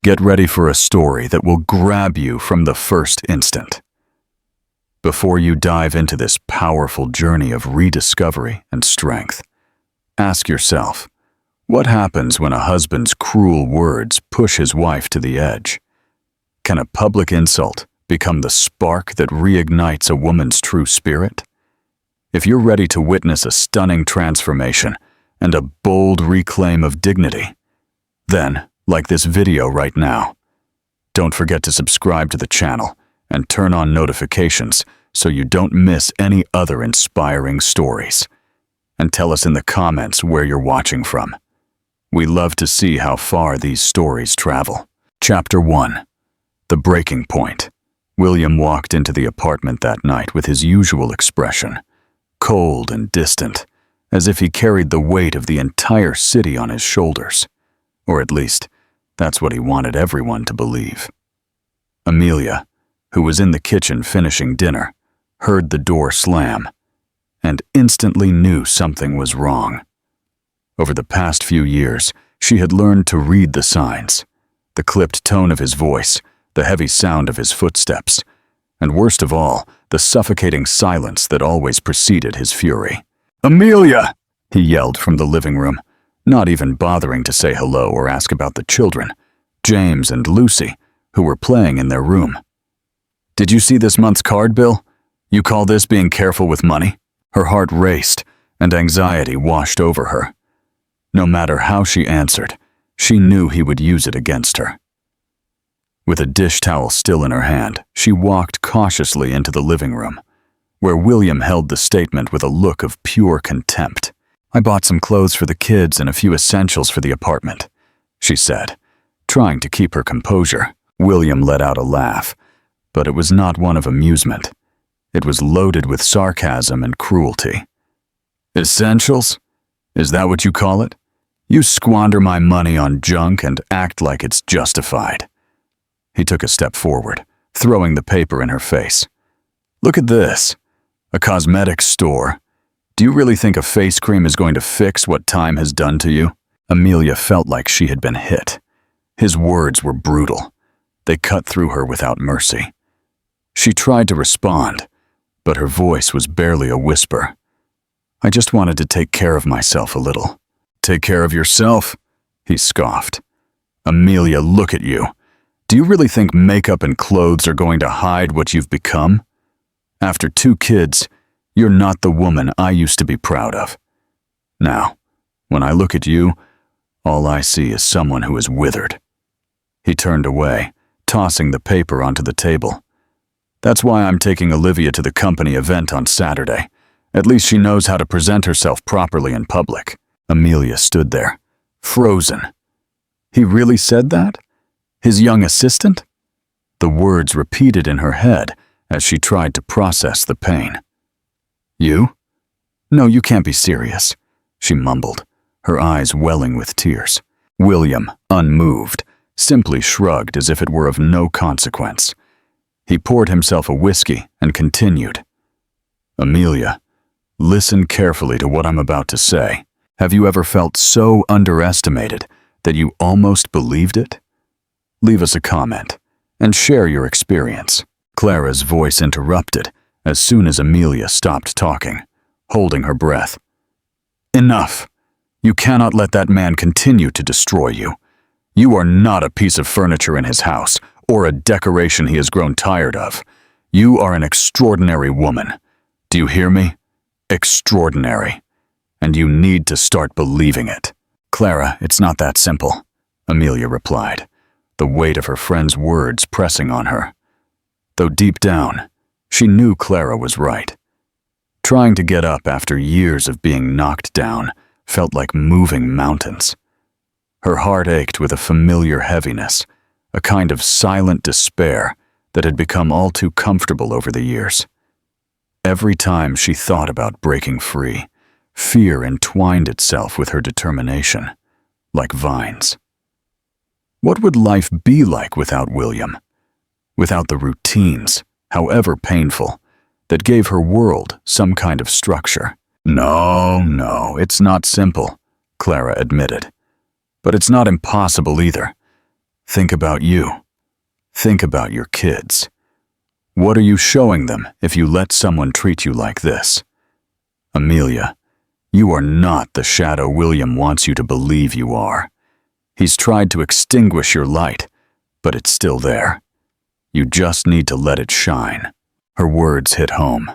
Get ready for a story that will grab you from the first instant. Before you dive into this powerful journey of rediscovery and strength, ask yourself, what happens when a husband's cruel words push his wife to the edge? Can a public insult become the spark that reignites a woman's true spirit? If you're ready to witness a stunning transformation and a bold reclaim of dignity, then, like this video right now, don't forget to subscribe to the channel and turn on notifications so you don't miss any other inspiring stories. And tell us in the comments where you're watching from. We love to see how far these stories travel. Chapter 1. The Breaking Point. William walked into the apartment that night with his usual expression, cold and distant, as if he carried the weight of the entire city on his shoulders. Or at least, that's what he wanted everyone to believe. Amelia, who was in the kitchen finishing dinner, heard the door slam and instantly knew something was wrong. Over the past few years, she had learned to read the signs, the clipped tone of his voice, the heavy sound of his footsteps, and worst of all, the suffocating silence that always preceded his fury. "Amelia!" he yelled from the living room, not even bothering to say hello or ask about the children, James and Lucy, who were playing in their room. "Did you see this month's card bill? You call this being careful with money?" Her heart raced, and anxiety washed over her. No matter how she answered, she knew he would use it against her. With a dish towel still in her hand, she walked cautiously into the living room, where William held the statement with a look of pure contempt. "I bought some clothes for the kids and a few essentials for the apartment," she said, trying to keep her composure. William let out a laugh, but it was not one of amusement. It was loaded with sarcasm and cruelty. "Essentials? Is that what you call it? You squander my money on junk and act like it's justified." He took a step forward, throwing the paper in her face. "Look at this. A cosmetics store. Do you really think a face cream is going to fix what time has done to you?" Amelia felt like she had been hit. His words were brutal. They cut through her without mercy. She tried to respond, but her voice was barely a whisper. "I just wanted to take care of myself a little." "Take care of yourself?" he scoffed. "Amelia, look at you. Do you really think makeup and clothes are going to hide what you've become? After 2 kids, you're not the woman I used to be proud of. Now, when I look at you, all I see is someone who is withered." He turned away, tossing the paper onto the table. "That's why I'm taking Olivia to the company event on Saturday. At least she knows how to present herself properly in public." Amelia stood there, frozen. He really said that? His young assistant? The words repeated in her head as she tried to process the pain. "You? No, you can't be serious," she mumbled, her eyes welling with tears. William, unmoved, simply shrugged as if it were of no consequence. He poured himself a whiskey and continued. "Amelia, listen carefully to what I'm about to say. Have you ever felt so underestimated that you almost believed it? Leave us a comment and share your experience." Clara's voice interrupted as soon as Amelia stopped talking, holding her breath. "Enough! You cannot let that man continue to destroy you. You are not a piece of furniture in his house or a decoration he has grown tired of. You are an extraordinary woman. Do you hear me? Extraordinary. And you need to start believing it." "Clara, it's not that simple," Amelia replied, the weight of her friend's words pressing on her. Though deep down, she knew Clara was right. Trying to get up after years of being knocked down felt like moving mountains. Her heart ached with a familiar heaviness, a kind of silent despair that had become all too comfortable over the years. Every time she thought about breaking free, fear entwined itself with her determination, like vines. What would life be like without William? Without the routines, however painful, that gave her world some kind of structure? No, it's not simple, Clara admitted. But it's not impossible either. Think about you. Think about your kids. What are you showing them if you let someone treat you like this? Amelia, you are not the shadow William wants you to believe you are. He's tried to extinguish your light, but it's still there. You just need to let it shine. Her words hit home.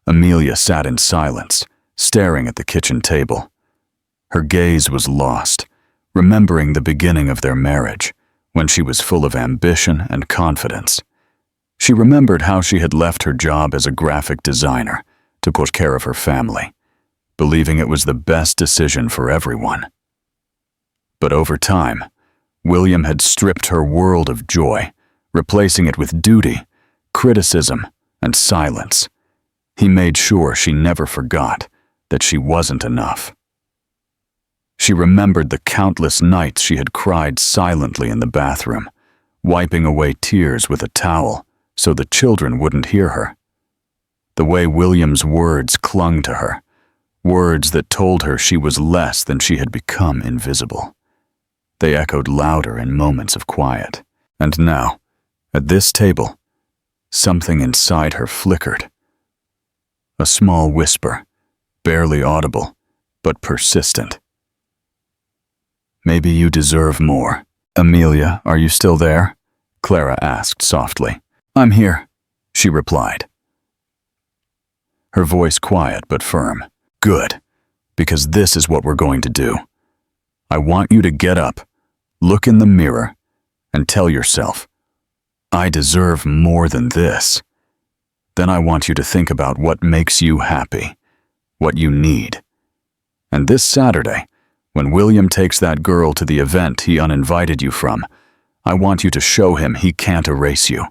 Amelia sat in silence, staring at the kitchen table. Her gaze was lost, remembering the beginning of their marriage, when she was full of ambition and confidence. She remembered how she had left her job as a graphic designer to put care of her family, believing it was the best decision for everyone. But over time, William had stripped her world of joy, replacing it with duty, criticism, and silence. He made sure she never forgot that she wasn't enough. She remembered the countless nights she had cried silently in the bathroom, wiping away tears with a towel so the children wouldn't hear her. The way William's words clung to her, words that told her she was less than she had become invisible. They echoed louder in moments of quiet. And now, at this table, something inside her flickered. A small whisper, barely audible, but persistent. Maybe you deserve more. Amelia, are you still there? Clara asked softly. I'm here, she replied. Her voice quiet but firm. Good, because this is what we're going to do. I want you to get up, look in the mirror, and tell yourself, I deserve more than this. Then I want you to think about what makes you happy, what you need. And this Saturday, when William takes that girl to the event he uninvited you from, I want you to show him he can't erase you,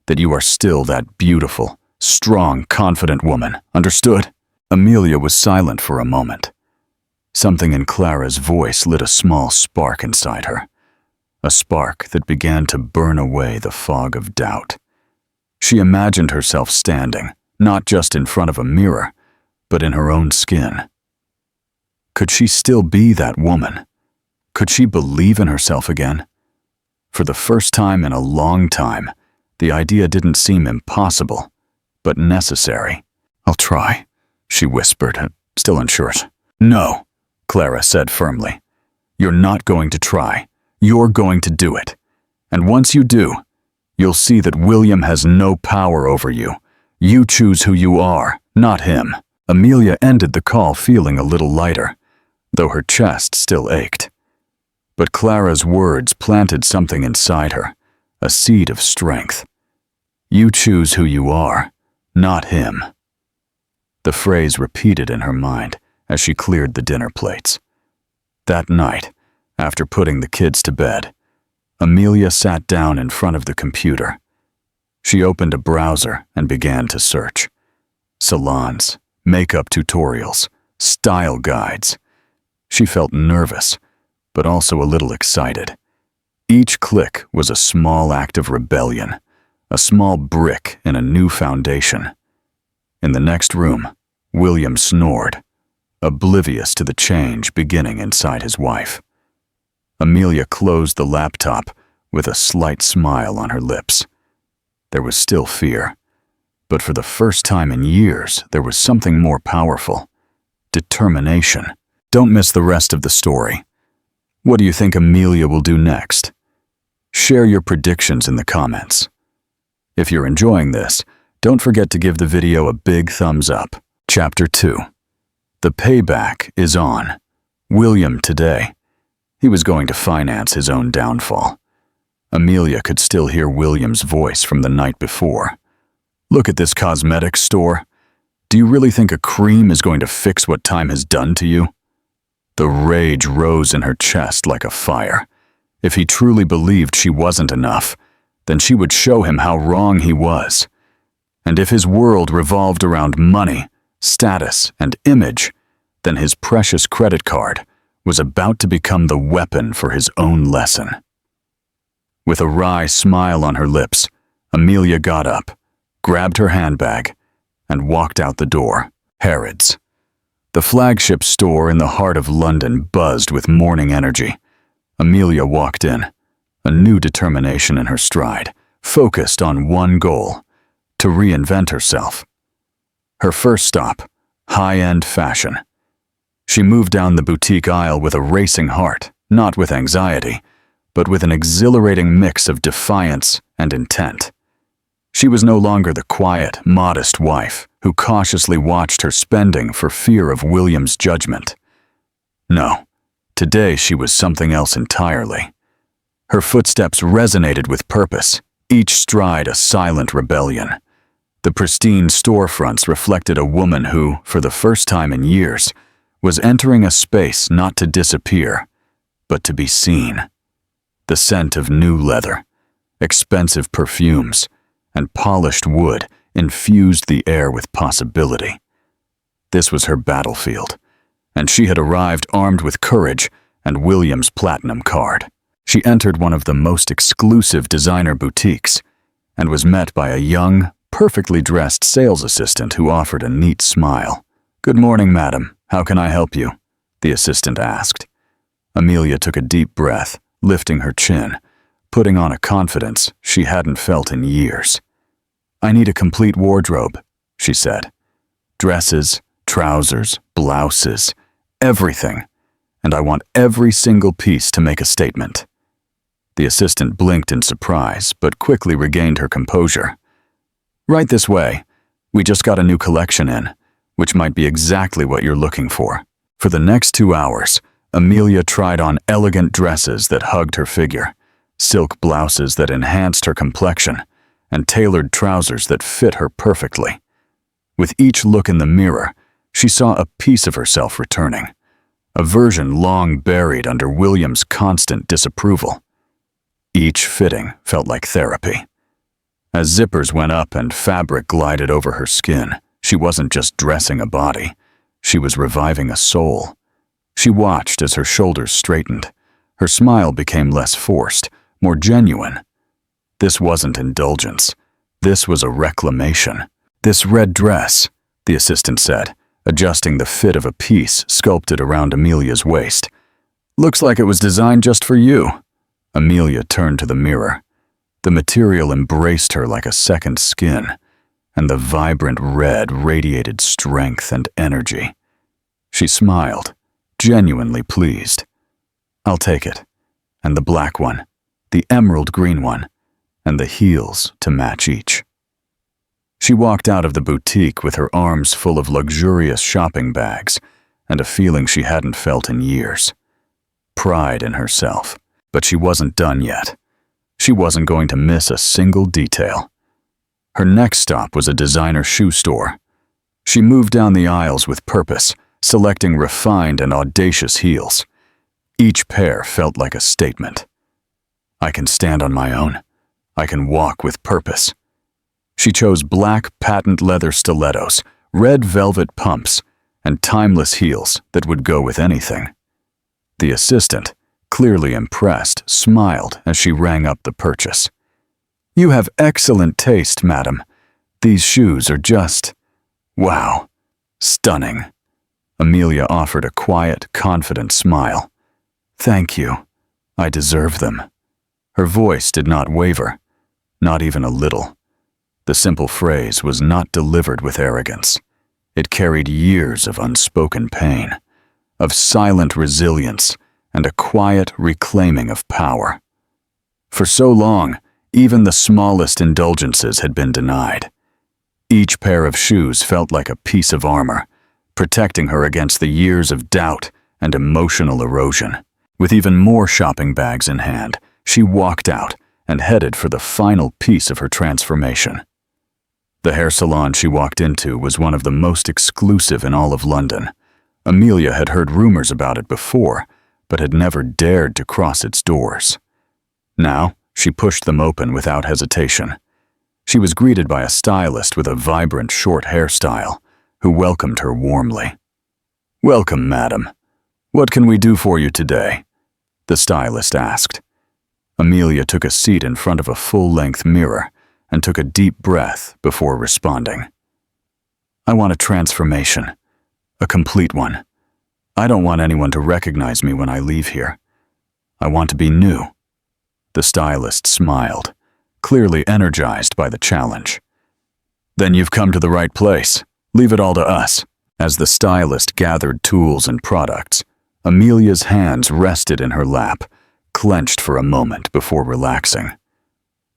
that you are still that beautiful, strong, confident woman. Understood? Amelia was silent for a moment. Something in Clara's voice lit a small spark inside her, a spark that began to burn away the fog of doubt. She imagined herself standing, not just in front of a mirror, but in her own skin. Could she still be that woman? Could she believe in herself again? For the first time in a long time, the idea didn't seem impossible, but necessary. I'll try, she whispered, still unsure. No, Clara said firmly. You're not going to try. You're going to do it. And once you do, you'll see that William has no power over you. You choose who you are, not him. Amelia ended the call feeling a little lighter, though her chest still ached. But Clara's words planted something inside her, a seed of strength. You choose who you are, not him. The phrase repeated in her mind as she cleared the dinner plates. That night, after putting the kids to bed, Amelia sat down in front of the computer. She opened a browser and began to search. Salons, makeup tutorials, style guides. She felt nervous, but also a little excited. Each click was a small act of rebellion, a small brick in a new foundation. In the next room, William snored, oblivious to the change beginning inside his wife. Amelia closed the laptop with a slight smile on her lips. There was still fear, but for the first time in years, there was something more powerful: determination. Don't miss the rest of the story. What do you think Amelia will do next? Share your predictions in the comments. If you're enjoying this, don't forget to give the video a big thumbs up. Chapter 2. The payback is on. William today. He was going to finance his own downfall. Amelia could still hear William's voice from the night before. Look at this cosmetics store. Do you really think a cream is going to fix what time has done to you? The rage rose in her chest like a fire. If he truly believed she wasn't enough, then she would show him how wrong he was. And if his world revolved around money, status, and image, then his precious credit card was about to become the weapon for his own lesson. With a wry smile on her lips, Amelia got up, grabbed her handbag, and walked out the door. Harrods. The flagship store in the heart of London buzzed with morning energy. Amelia walked in, a new determination in her stride, focused on one goal: to reinvent herself. Her first stop, high-end fashion. She moved down the boutique aisle with a racing heart, not with anxiety, but with an exhilarating mix of defiance and intent. She was no longer the quiet, modest wife who cautiously watched her spending for fear of William's judgment. No, today she was something else entirely. Her footsteps resonated with purpose, each stride a silent rebellion. The pristine storefronts reflected a woman who, for the first time in years, was entering a space not to disappear, but to be seen. The scent of new leather, expensive perfumes, and polished wood infused the air with possibility. This was her battlefield, and she had arrived armed with courage and William's platinum card. She entered one of the most exclusive designer boutiques and was met by a young, perfectly dressed sales assistant who offered a neat smile. "Good morning, madam. How can I help you?" the assistant asked. Amelia took a deep breath, lifting her chin, putting on a confidence she hadn't felt in years. "I need a complete wardrobe," she said. "Dresses, trousers, blouses, everything. And I want every single piece to make a statement." The assistant blinked in surprise, but quickly regained her composure. "Right this way. We just got a new collection in, which might be exactly what you're looking for." For the next 2 hours, Amelia tried on elegant dresses that hugged her figure, silk blouses that enhanced her complexion, and tailored trousers that fit her perfectly. With each look in the mirror, she saw a piece of herself returning, a version long buried under William's constant disapproval. Each fitting felt like therapy. As zippers went up and fabric glided over her skin, she wasn't just dressing a body, she was reviving a soul. She watched as her shoulders straightened. Her smile became less forced, more genuine. This wasn't indulgence. This was a reclamation. "This red dress," the assistant said, adjusting the fit of a piece sculpted around Amelia's waist. "Looks like it was designed just for you." Amelia turned to the mirror. The material embraced her like a second skin, and the vibrant red radiated strength and energy. She smiled, genuinely pleased. "I'll take it. And the black one, the emerald green one, and the heels to match each." She walked out of the boutique with her arms full of luxurious shopping bags and a feeling she hadn't felt in years. Pride in herself. But she wasn't done yet. She wasn't going to miss a single detail. Her next stop was a designer shoe store. She moved down the aisles with purpose, selecting refined and audacious heels. Each pair felt like a statement. "I can stand on my own. I can walk with purpose." She chose black patent leather stilettos, red velvet pumps, and timeless heels that would go with anything. The assistant, clearly impressed, smiled as she rang up the purchase. "You have excellent taste, madam. These shoes are just, wow, stunning." Amelia offered a quiet, confident smile. "Thank you. I deserve them." Her voice did not waver, not even a little. The simple phrase was not delivered with arrogance. It carried years of unspoken pain, of silent resilience, and a quiet reclaiming of power. For so long, even the smallest indulgences had been denied. Each pair of shoes felt like a piece of armor, protecting her against the years of doubt and emotional erosion. With even more shopping bags in hand, she walked out and headed for the final piece of her transformation. The hair salon she walked into was one of the most exclusive in all of London. Amelia had heard rumors about it before, but had never dared to cross its doors. Now, she pushed them open without hesitation. She was greeted by a stylist with a vibrant short hairstyle, who welcomed her warmly. "Welcome, madam. What can we do for you today?" the stylist asked. Amelia took a seat in front of a full-length mirror and took a deep breath before responding. "I want a transformation, a complete one. I don't want anyone to recognize me when I leave here. I want to be new." The stylist smiled, clearly energized by the challenge. "Then you've come to the right place. Leave it all to us." As the stylist gathered tools and products, Amelia's hands rested in her lap, clenched for a moment before relaxing.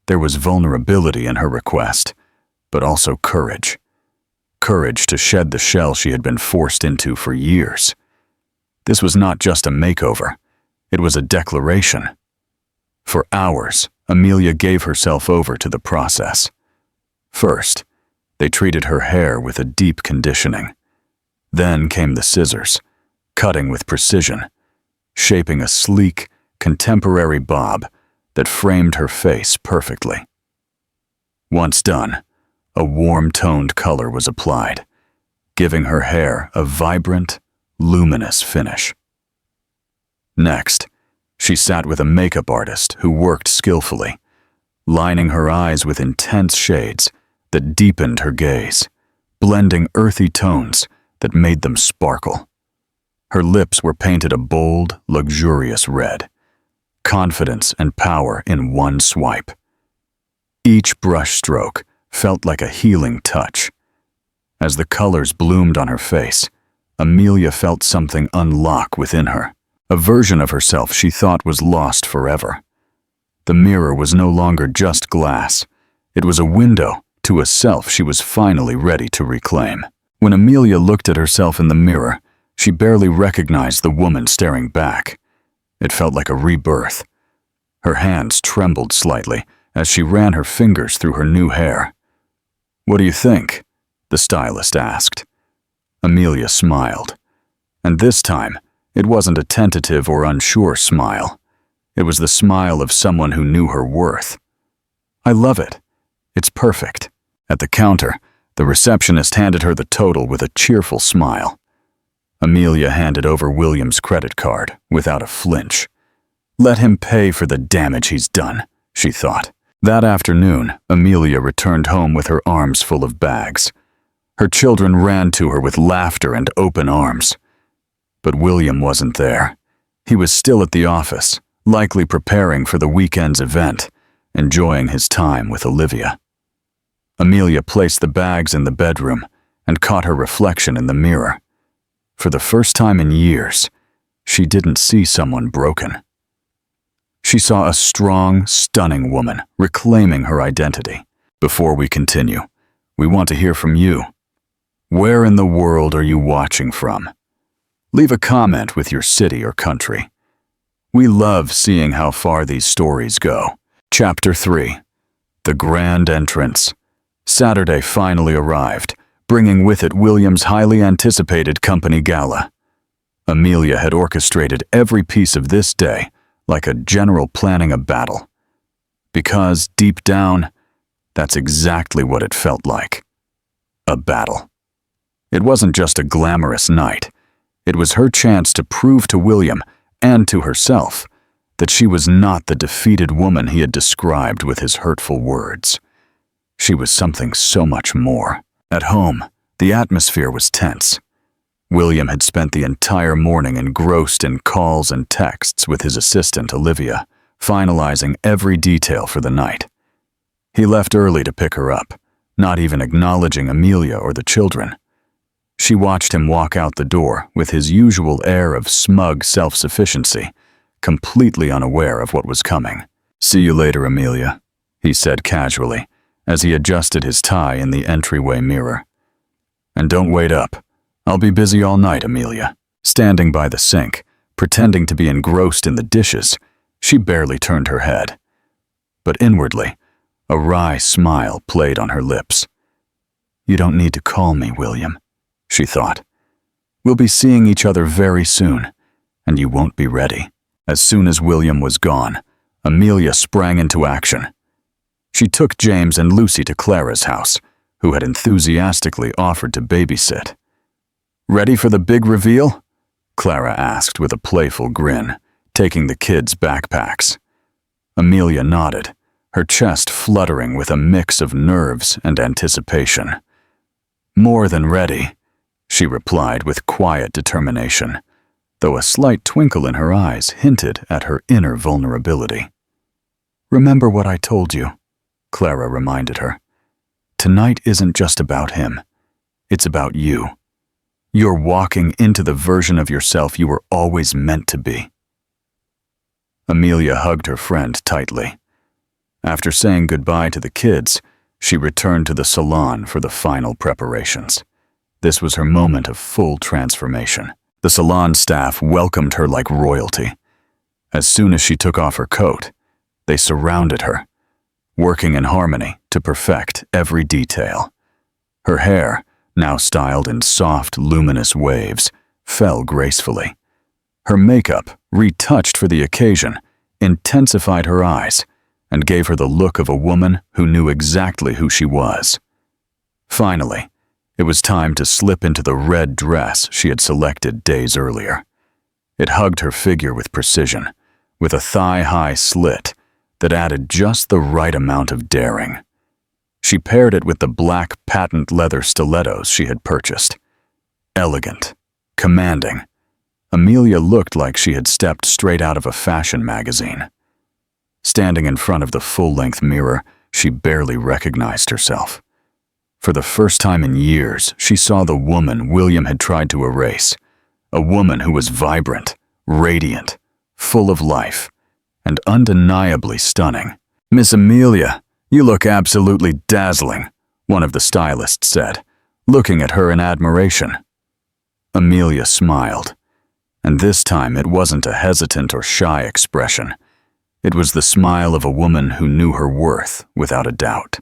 There was vulnerability in her request, but also courage. Courage to shed the shell she had been forced into for years. This was not just a makeover, it was a declaration. For hours, Amelia gave herself over to the process. First, they treated her hair with a deep conditioning. Then came the scissors, cutting with precision, shaping a sleek, contemporary bob that framed her face perfectly. Once done, a warm-toned color was applied, giving her hair a vibrant, luminous finish. Next, she sat with a makeup artist who worked skillfully, lining her eyes with intense shades that deepened her gaze, blending earthy tones that made them sparkle. Her lips were painted a bold, luxurious red, confidence and power in one swipe. Each brush stroke felt like a healing touch. As the colors bloomed on her face, Amelia felt something unlock within her, a version of herself she thought was lost forever. The mirror was no longer just glass. It was a window to a self she was finally ready to reclaim. When Amelia looked at herself in the mirror, she barely recognized the woman staring back. It felt like a rebirth. Her hands trembled slightly as she ran her fingers through her new hair. "What do you think?" the stylist asked. Amelia smiled. And this time, it wasn't a tentative or unsure smile. It was the smile of someone who knew her worth. "I love it. It's perfect." At the counter, the receptionist handed her the total with a cheerful smile. Amelia handed over William's credit card without a flinch. Let him pay for the damage he's done, she thought. That afternoon, Amelia returned home with her arms full of bags. Her children ran to her with laughter and open arms. But William wasn't there. He was still at the office, likely preparing for the weekend's event, enjoying his time with Olivia. Amelia placed the bags in the bedroom and caught her reflection in the mirror. For the first time in years, she didn't see someone broken. She saw a strong, stunning woman reclaiming her identity. Before we continue, we want to hear from you. Where in the world are you watching from? Leave a comment with your city or country. We love seeing how far these stories go. Chapter 3. The Grand Entrance. Saturday finally arrived, bringing with it William's highly anticipated company gala. Amelia had orchestrated every piece of this day like a general planning a battle. Because, deep down, that's exactly what it felt like. A battle. It wasn't just a glamorous night. It was her chance to prove to William and to herself that she was not the defeated woman he had described with his hurtful words. She was something so much more. At home, the atmosphere was tense. William had spent the entire morning engrossed in calls and texts with his assistant, Olivia, finalizing every detail for the night. He left early to pick her up, not even acknowledging Amelia or the children. She watched him walk out the door with his usual air of smug self-sufficiency, completely unaware of what was coming. "See you later, Amelia," he said casually, as he adjusted his tie in the entryway mirror. "And don't wait up. I'll be busy all night, Amelia." Standing by the sink, pretending to be engrossed in the dishes, she barely turned her head. But inwardly, a wry smile played on her lips. "You don't need to call me, William," she thought. "We'll be seeing each other very soon, and you won't be ready." As soon as William was gone, Amelia sprang into action. She took James and Lucy to Clara's house, who had enthusiastically offered to babysit. "Ready for the big reveal?" Clara asked with a playful grin, taking the kids' backpacks. Amelia nodded, her chest fluttering with a mix of nerves and anticipation. "More than ready," she replied with quiet determination, though a slight twinkle in her eyes hinted at her inner vulnerability. Remember what I told you, Clara reminded her. Tonight isn't just about him. It's about you. You're walking into the version of yourself you were always meant to be. Amelia hugged her friend tightly. After saying goodbye to the kids, she returned to the salon for the final preparations. This was her moment of full transformation. The salon staff welcomed her like royalty. As soon as she took off her coat, they surrounded her, working in harmony to perfect every detail. Her hair, now styled in soft, luminous waves, fell gracefully. Her makeup, retouched for the occasion, intensified her eyes and gave her the look of a woman who knew exactly who she was. Finally, it was time to slip into the red dress she had selected days earlier. It hugged her figure with precision, with a thigh-high slit that added just the right amount of daring. She paired it with the black patent leather stilettos she had purchased. Elegant, commanding, Amelia looked like she had stepped straight out of a fashion magazine. Standing in front of the full-length mirror, she barely recognized herself. For the first time in years, she saw the woman William had tried to erase, a woman who was vibrant, radiant, full of life, and undeniably stunning. "Miss Amelia, you look absolutely dazzling," one of the stylists said, looking at her in admiration. Amelia smiled, and this time it wasn't a hesitant or shy expression. It was the smile of a woman who knew her worth without a doubt.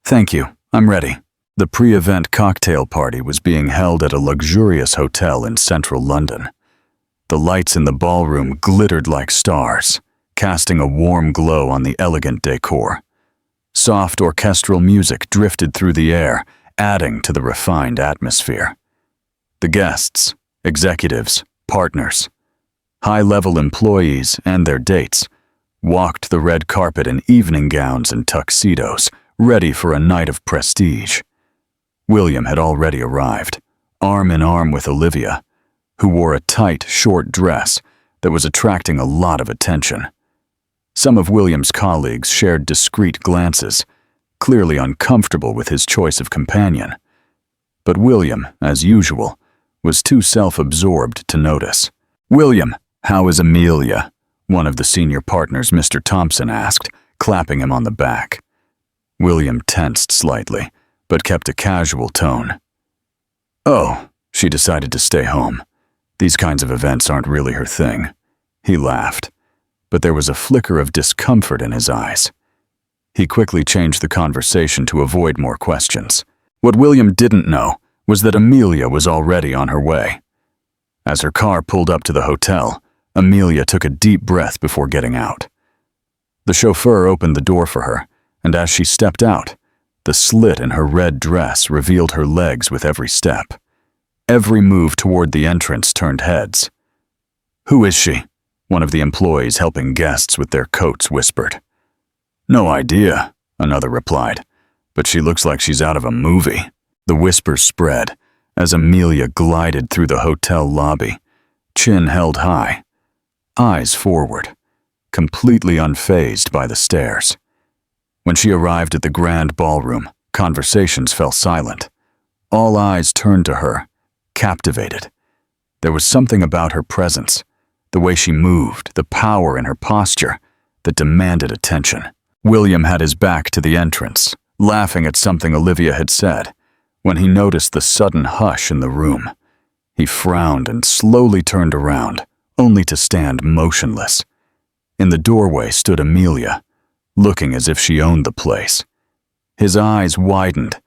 "Thank you, I'm ready." The pre-event cocktail party was being held at a luxurious hotel in central London. The lights in the ballroom glittered like stars, casting a warm glow on the elegant decor. Soft orchestral music drifted through the air, adding to the refined atmosphere. The guests, executives, partners, high-level employees and their dates walked the red carpet in evening gowns and tuxedos, ready for a night of prestige. William had already arrived, arm in arm with Olivia, who wore a tight, short dress that was attracting a lot of attention. Some of William's colleagues shared discreet glances, clearly uncomfortable with his choice of companion. But William, as usual, was too self-absorbed to notice. "William, how is Amelia?" one of the senior partners, Mr. Thompson, asked, clapping him on the back. William tensed slightly, but kept a casual tone. "Oh, she decided to stay home. These kinds of events aren't really her thing." He laughed, but there was a flicker of discomfort in his eyes. He quickly changed the conversation to avoid more questions. What William didn't know was that Amelia was already on her way. As her car pulled up to the hotel, Amelia took a deep breath before getting out. The chauffeur opened the door for her, and as she stepped out, the slit in her red dress revealed her legs with every step. Every move toward the entrance turned heads. "Who is she?" one of the employees helping guests with their coats whispered. "No idea," another replied, "but she looks like she's out of a movie." The whispers spread as Amelia glided through the hotel lobby, chin held high, eyes forward, completely unfazed by the stares. When she arrived at the Grand Ballroom, conversations fell silent. All eyes turned to her, captivated. There was something about her presence, the way she moved, the power in her posture, that demanded attention. William had his back to the entrance, laughing at something Olivia had said. When he noticed the sudden hush in the room, he frowned and slowly turned around, only to stand motionless. In the doorway stood Amelia, looking as if she owned the place. His eyes widened,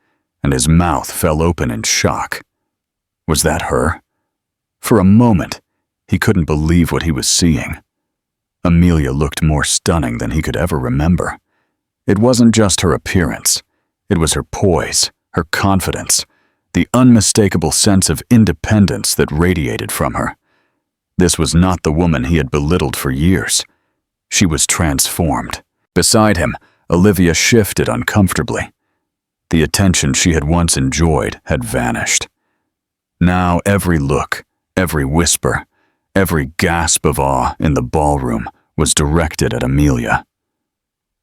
and his mouth fell open in shock. Was that her? For a moment, he couldn't believe what he was seeing. Amelia looked more stunning than he could ever remember. It wasn't just her appearance. It was her poise, her confidence, the unmistakable sense of independence that radiated from her. This was not the woman he had belittled for years. She was transformed. Beside him, Olivia shifted uncomfortably. The attention she had once enjoyed had vanished. Now every look, every whisper, every gasp of awe in the ballroom was directed at Amelia.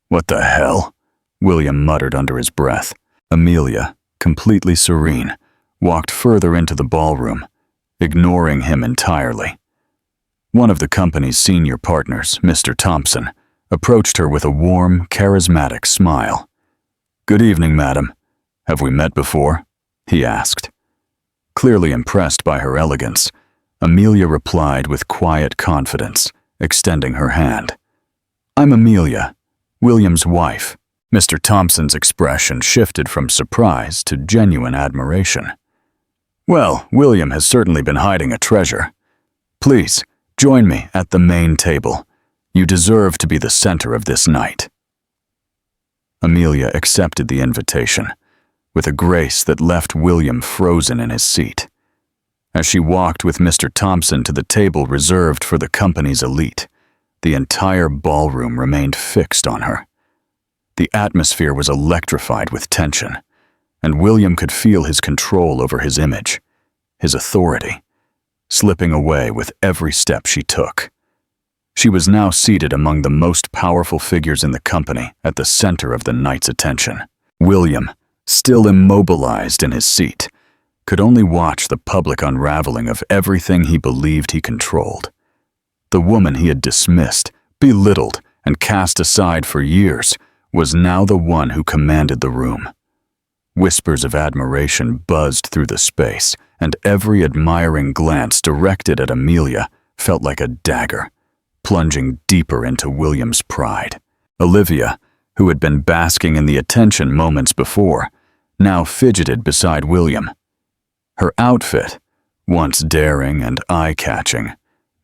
What the hell? William muttered under his breath. Amelia, completely serene, walked further into the ballroom, ignoring him entirely. One of the company's senior partners, Mr. Thompson, approached her with a warm, charismatic smile. "Good evening, madam. Have we met before?" he asked. Clearly impressed by her elegance, Amelia replied with quiet confidence, extending her hand. "I'm Amelia, William's wife." Mr. Thompson's expression shifted from surprise to genuine admiration. "Well, William has certainly been hiding a treasure. Please, join me at the main table. You deserve to be the center of this night." Amelia accepted the invitation, with a grace that left William frozen in his seat. As she walked with Mr. Thompson to the table reserved for the company's elite, the entire ballroom remained fixed on her. The atmosphere was electrified with tension, and William could feel his control over his image, his authority, slipping away with every step she took. She was now seated among the most powerful figures in the company at the center of the night's attention. William, still immobilized in his seat, could only watch the public unraveling of everything he believed he controlled. The woman he had dismissed, belittled, and cast aside for years was now the one who commanded the room. Whispers of admiration buzzed through the space, and every admiring glance directed at Amelia felt like a dagger, plunging deeper into William's pride. Olivia, who had been basking in the attention moments before, now fidgeted beside William. Her outfit, once daring and eye-catching,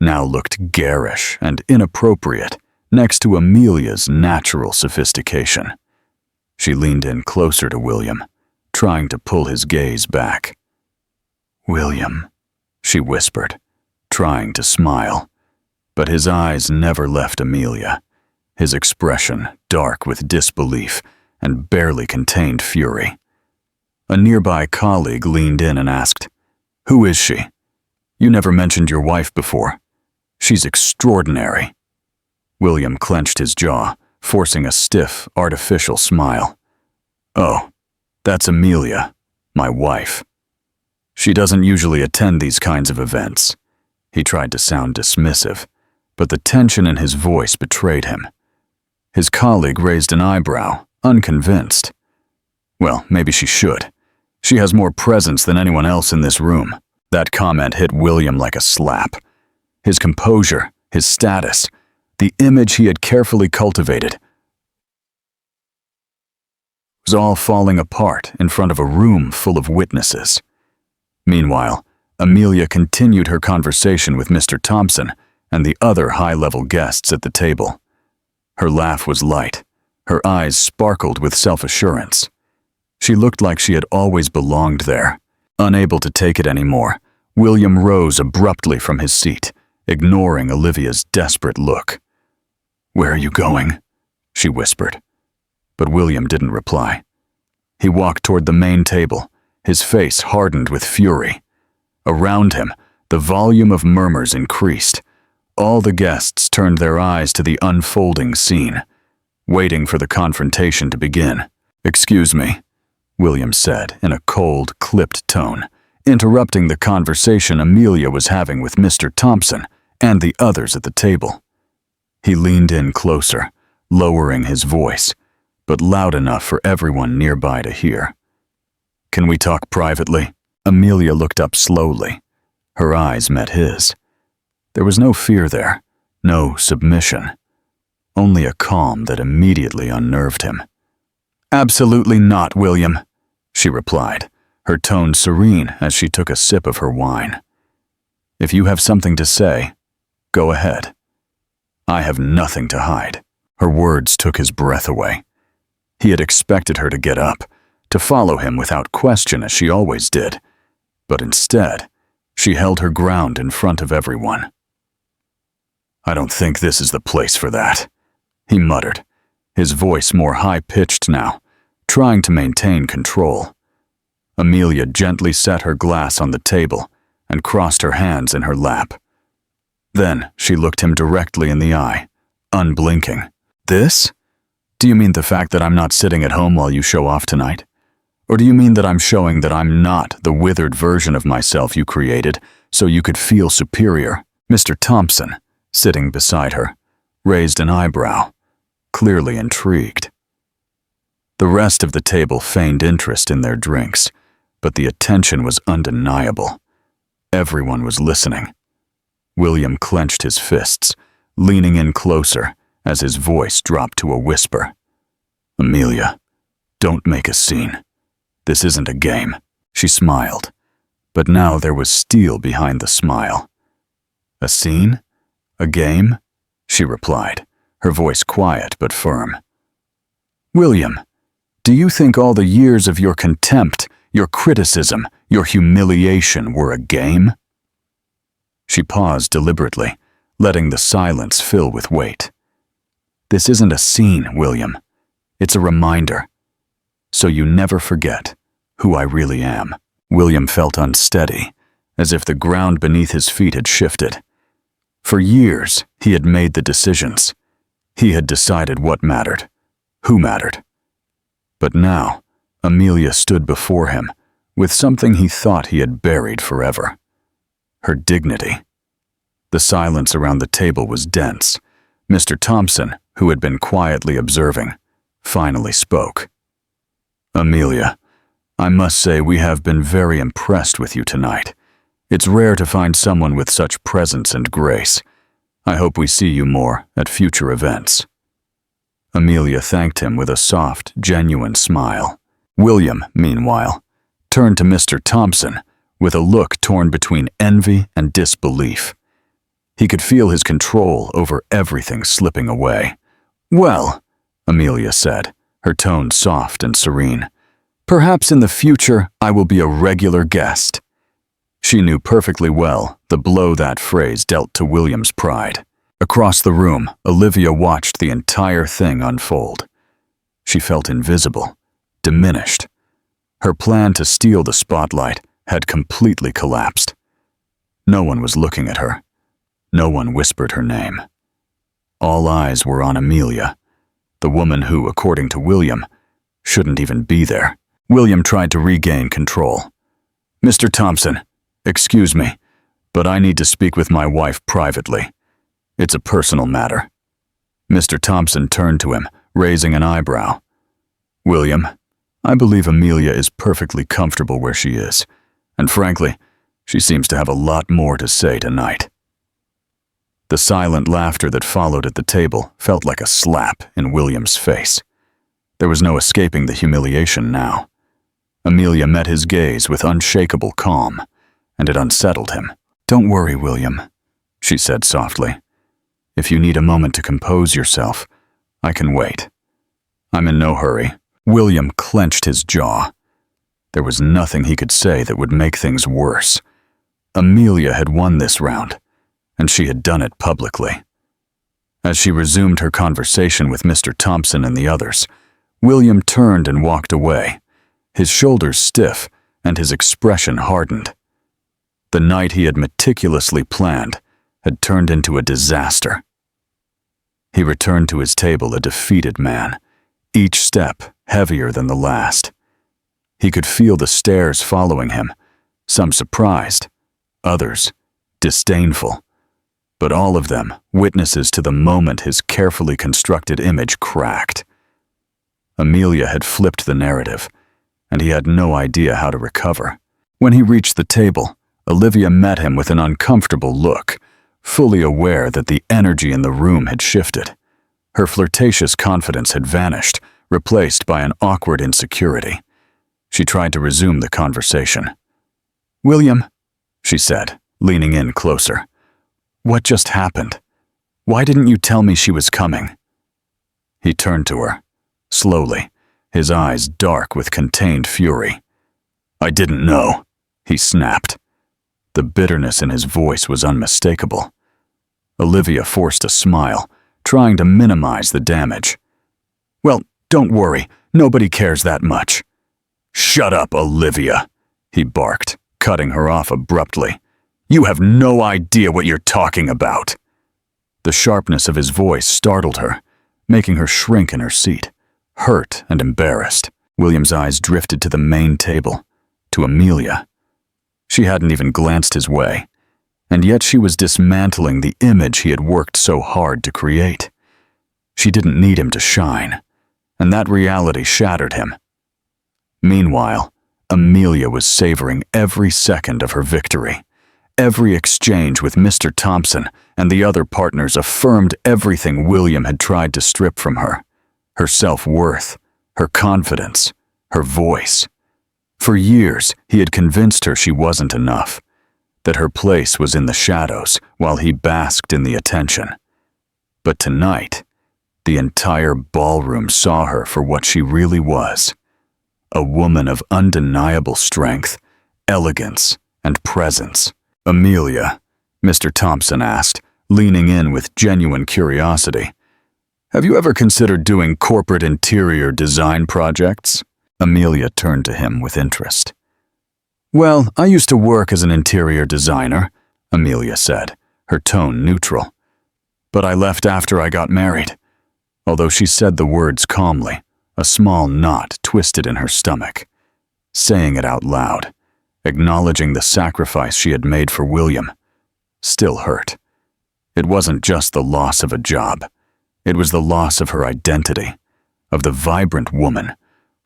now looked garish and inappropriate next to Amelia's natural sophistication. She leaned in closer to William, trying to pull his gaze back. "William," she whispered, trying to smile, but his eyes never left Amelia, his expression dark with disbelief and barely contained fury. A nearby colleague leaned in and asked, "Who is she? You never mentioned your wife before. She's extraordinary." William clenched his jaw, forcing a stiff, artificial smile. "Oh, that's Amelia, my wife. She doesn't usually attend these kinds of events." He tried to sound dismissive, but the tension in his voice betrayed him. His colleague raised an eyebrow, unconvinced. "Well, maybe she should. She has more presence than anyone else in this room." That comment hit William like a slap. His composure, his status, the image he had carefully cultivated was all falling apart in front of a room full of witnesses. Meanwhile, Amelia continued her conversation with Mr. Thompson and the other high-level guests at the table. Her laugh was light, her eyes sparkled with self-assurance. She looked like she had always belonged there. Unable to take it anymore, William rose abruptly from his seat, ignoring Olivia's desperate look. "Where are you going?" she whispered. But William didn't reply. He walked toward the main table, his face hardened with fury. Around him, the volume of murmurs increased. All the guests turned their eyes to the unfolding scene, waiting for the confrontation to begin. "Excuse me," William said in a cold, clipped tone, interrupting the conversation Amelia was having with Mr. Thompson and the others at the table. He leaned in closer, lowering his voice, but loud enough for everyone nearby to hear. "Can we talk privately?" Amelia looked up slowly. Her eyes met his. There was no fear there, no submission, only a calm that immediately unnerved him. "Absolutely not, William," she replied, her tone serene as she took a sip of her wine. "If you have something to say, go ahead. I have nothing to hide." Her words took his breath away. He had expected her to get up, to follow him without question as she always did, but instead, she held her ground in front of everyone. "I don't think this is the place for that," he muttered, his voice more high-pitched now, trying to maintain control. Amelia gently set her glass on the table and crossed her hands in her lap. Then she looked him directly in the eye, unblinking. "This? Do you mean the fact that I'm not sitting at home while you show off tonight? Or do you mean that I'm showing that I'm not the withered version of myself you created so you could feel superior? Mr. Thompson, sitting beside her, raised an eyebrow, clearly intrigued. The rest of the table feigned interest in their drinks, but the attention was undeniable. Everyone was listening. William clenched his fists, leaning in closer as his voice dropped to a whisper. Amelia, don't make a scene. This isn't a game. She smiled, but now there was steel behind the smile. A scene? A game? She replied, her voice quiet but firm. William, do you think all the years of your contempt, your criticism, your humiliation were a game? She paused deliberately, letting the silence fill with weight. This isn't a scene, William. It's a reminder. So you never forget who I really am. William felt unsteady, as if the ground beneath his feet had shifted. For years, he had made the decisions. He had decided what mattered, who mattered. But now, Amelia stood before him with something he thought he had buried forever. Her dignity. The silence around the table was dense. Mr. Thompson, who had been quietly observing, finally spoke. Amelia, I must say we have been very impressed with you tonight. It's rare to find someone with such presence and grace. I hope we see you more at future events. Amelia thanked him with a soft, genuine smile. William, meanwhile, turned to Mr. Thompson with a look torn between envy and disbelief. He could feel his control over everything slipping away. Well, Amelia said, her tone soft and serene, perhaps in the future I will be a regular guest. She knew perfectly well the blow that phrase dealt to William's pride. Across the room, Olivia watched the entire thing unfold. She felt invisible, diminished. Her plan to steal the spotlight had completely collapsed. No one was looking at her. No one whispered her name. All eyes were on Amelia, the woman who, according to William, shouldn't even be there. William tried to regain control. Mr. Thompson, excuse me, but I need to speak with my wife privately. It's a personal matter. Mr. Thompson turned to him, raising an eyebrow. William, I believe Amelia is perfectly comfortable where she is, and frankly, she seems to have a lot more to say tonight. The silent laughter that followed at the table felt like a slap in William's face. There was no escaping the humiliation now. Amelia met his gaze with unshakable calm, and it unsettled him. Don't worry, William, she said softly. If you need a moment to compose yourself, I can wait. I'm in no hurry. William clenched his jaw. There was nothing he could say that would make things worse. Amelia had won this round, and she had done it publicly. As she resumed her conversation with Mr. Thompson and the others, William turned and walked away, his shoulders stiff and his expression hardened. The night he had meticulously planned had turned into a disaster. He returned to his table a defeated man, each step heavier than the last. He could feel the stares following him, some surprised, others disdainful, but all of them witnesses to the moment his carefully constructed image cracked. Amelia had flipped the narrative, and he had no idea how to recover. When he reached the table, Olivia met him with an uncomfortable look, fully aware that the energy in the room had shifted. Her flirtatious confidence had vanished, replaced by an awkward insecurity. She tried to resume the conversation. William, she said, leaning in closer, what just happened? Why didn't you tell me she was coming? He turned to her, slowly, his eyes dark with contained fury. I didn't know, he snapped. The bitterness in his voice was unmistakable. Olivia forced a smile, trying to minimize the damage. Well, don't worry, nobody cares that much. Shut up, Olivia, he barked, cutting her off abruptly. You have no idea what you're talking about. The sharpness of his voice startled her, making her shrink in her seat, hurt and embarrassed. William's eyes drifted to the main table, to Amelia. She hadn't even glanced his way, and yet she was dismantling the image he had worked so hard to create. She didn't need him to shine, and that reality shattered him. Meanwhile, Amelia was savoring every second of her victory. Every exchange with Mr. Thompson and the other partners affirmed everything William had tried to strip from her. Her self-worth, her confidence, her voice. For years, he had convinced her she wasn't enough, that her place was in the shadows while he basked in the attention. But tonight, the entire ballroom saw her for what she really was. A woman of undeniable strength, elegance, and presence. "Amelia," Mr. Thompson asked, leaning in with genuine curiosity, "have you ever considered doing corporate interior design projects?" Amelia turned to him with interest. "Well, I used to work as an interior designer," Amelia said, her tone neutral. "But I left after I got married." Although she said the words calmly, a small knot twisted in her stomach. Saying it out loud, acknowledging the sacrifice she had made for William, still hurt. It wasn't just the loss of a job. It was the loss of her identity, of the vibrant woman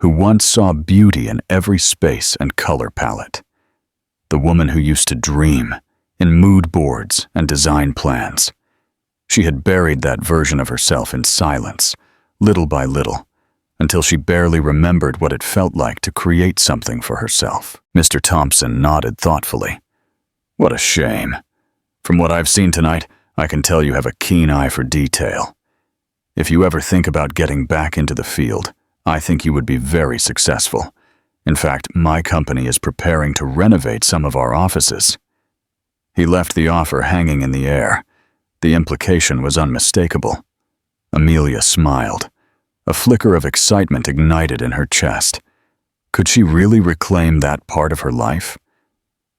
who once saw beauty in every space and color palette. The woman who used to dream in mood boards and design plans. She had buried that version of herself in silence, little by little, until she barely remembered what it felt like to create something for herself. Mr. Thompson nodded thoughtfully. "What a shame. From what I've seen tonight, I can tell you have a keen eye for detail. If you ever think about getting back into the field, I think you would be very successful. In fact, my company is preparing to renovate some of our offices." He left the offer hanging in the air. The implication was unmistakable. Amelia smiled. A flicker of excitement ignited in her chest. Could she really reclaim that part of her life?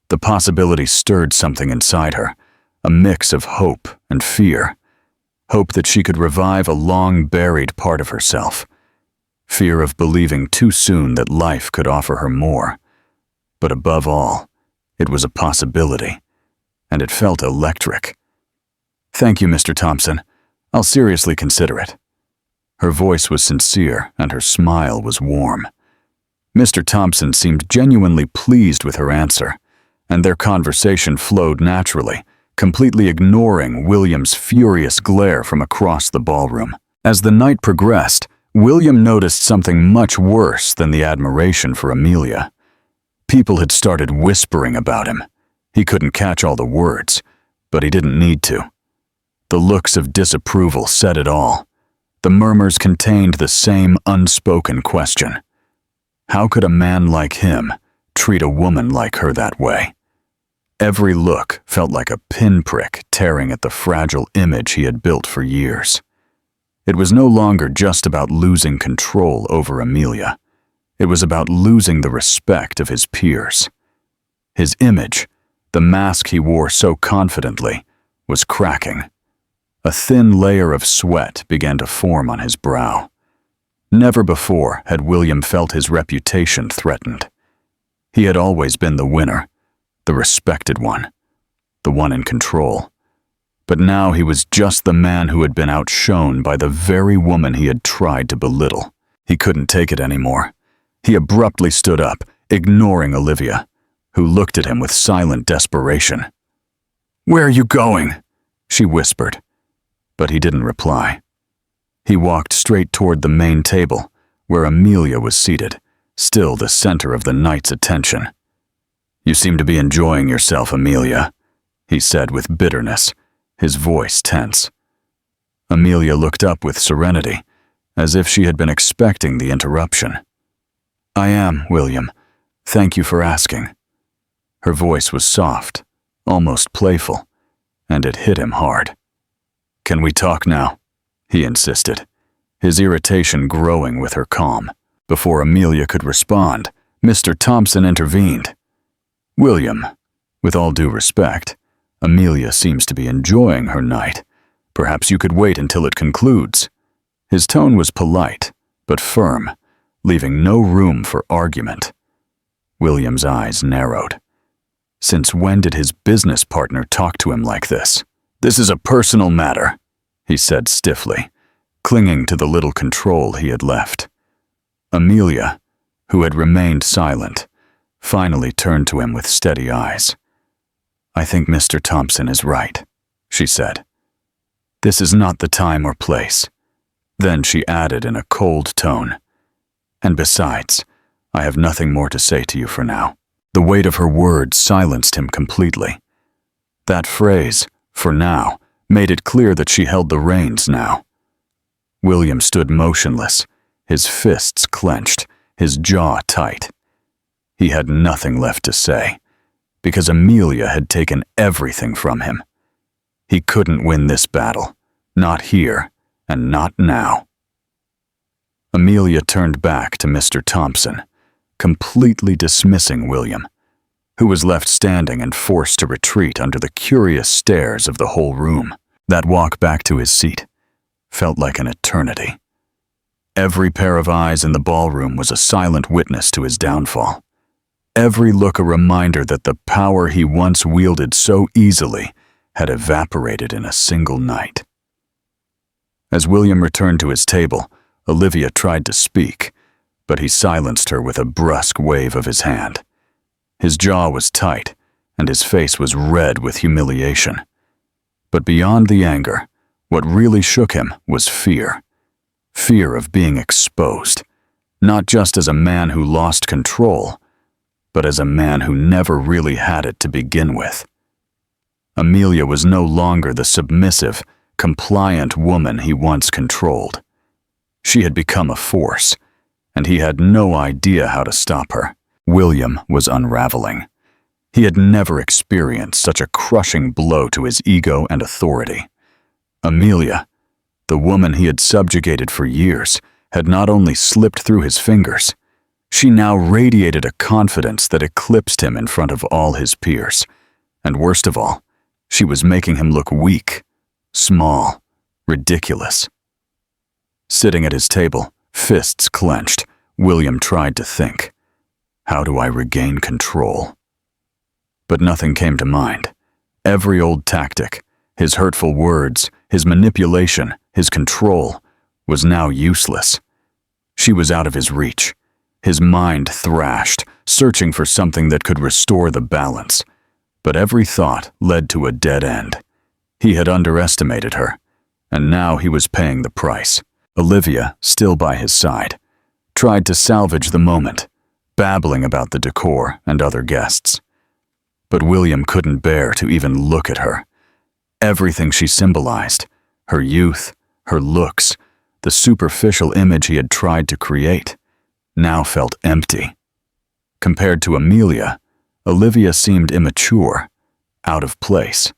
The possibility stirred something inside her, a mix of hope and fear. Hope that she could revive a long-buried part of herself. Fear of believing too soon that life could offer her more. But above all, it was a possibility, and it felt electric. "Thank you, Mr. Thompson. I'll seriously consider it." Her voice was sincere, and her smile was warm. Mr. Thompson seemed genuinely pleased with her answer, and their conversation flowed naturally, completely ignoring William's furious glare from across the ballroom. As the night progressed, William noticed something much worse than the admiration for Amelia. People had started whispering about him. He couldn't catch all the words, but he didn't need to. The looks of disapproval said it all. The murmurs contained the same unspoken question. How could a man like him treat a woman like her that way? Every look felt like a pinprick tearing at the fragile image he had built for years. It was no longer just about losing control over Amelia. It was about losing the respect of his peers. His image, the mask he wore so confidently, was cracking. A thin layer of sweat began to form on his brow. Never before had William felt his reputation threatened. He had always been the winner, the respected one, the one in control. But now he was just the man who had been outshone by the very woman he had tried to belittle. He couldn't take it anymore. He abruptly stood up, ignoring Olivia, who looked at him with silent desperation. "Where are you going?" she whispered. But he didn't reply. He walked straight toward the main table, where Amelia was seated, still the center of the night's attention. "You seem to be enjoying yourself, Amelia," he said with bitterness, his voice tense. Amelia looked up with serenity, as if she had been expecting the interruption. "I am, William. Thank you for asking." Her voice was soft, almost playful, and it hit him hard. "Can we talk now?" he insisted, his irritation growing with her calm. Before Amelia could respond, Mr. Thompson intervened. "William, with all due respect, Amelia seems to be enjoying her night. Perhaps you could wait until it concludes." His tone was polite, but firm, leaving no room for argument. William's eyes narrowed. Since when did his business partner talk to him like this? "This is a personal matter," he said stiffly, clinging to the little control he had left. Amelia, who had remained silent, finally turned to him with steady eyes. "I think Mr. Thompson is right," she said. "This is not the time or place." Then she added in a cold tone, "And besides, I have nothing more to say to you for now." The weight of her words silenced him completely. That phrase, "for now," made it clear that she held the reins now. William stood motionless, his fists clenched, his jaw tight. He had nothing left to say, because Amelia had taken everything from him. He couldn't win this battle, not here and not now. Amelia turned back to Mr. Thompson, completely dismissing William, who was left standing and forced to retreat under the curious stares of the whole room. That walk back to his seat felt like an eternity. Every pair of eyes in the ballroom was a silent witness to his downfall. Every look a reminder that the power he once wielded so easily had evaporated in a single night. As William returned to his table, Olivia tried to speak, but he silenced her with a brusque wave of his hand. His jaw was tight, and his face was red with humiliation. But beyond the anger, what really shook him was fear. Fear of being exposed, not just as a man who lost control, but as a man who never really had it to begin with. Amelia was no longer the submissive, compliant woman he once controlled. She had become a force, and he had no idea how to stop her. William was unraveling. He had never experienced such a crushing blow to his ego and authority. Amelia, the woman he had subjugated for years, had not only slipped through his fingers, she now radiated a confidence that eclipsed him in front of all his peers. And worst of all, she was making him look weak, small, ridiculous. Sitting at his table, fists clenched, William tried to think. How do I regain control? But nothing came to mind. Every old tactic, his hurtful words, his manipulation, his control, was now useless. She was out of his reach. His mind thrashed, searching for something that could restore the balance. But every thought led to a dead end. He had underestimated her, and now he was paying the price. Olivia, still by his side, tried to salvage the moment, babbling about the decor and other guests. But William couldn't bear to even look at her. Everything she symbolized, her youth, her looks, the superficial image he had tried to create, now felt empty. Compared to Amelia, Olivia seemed immature, out of place,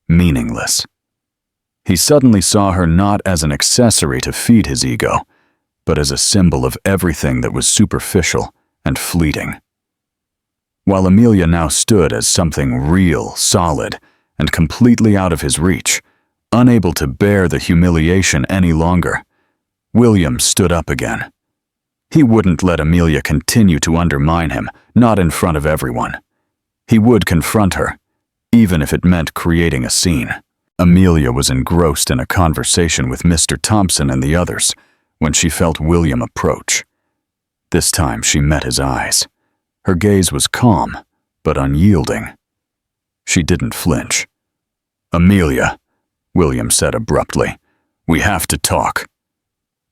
meaningless. He suddenly saw her not as an accessory to feed his ego, but as a symbol of everything that was superficial and fleeting. While Amelia now stood as something real, solid, and completely out of his reach, unable to bear the humiliation any longer, William stood up again. He wouldn't let Amelia continue to undermine him, not in front of everyone. He would confront her, even if it meant creating a scene. Amelia was engrossed in a conversation with Mr. Thompson and the others when she felt William approach. This time she met his eyes. Her gaze was calm, but unyielding. She didn't flinch. "Amelia," William said abruptly, "we have to talk."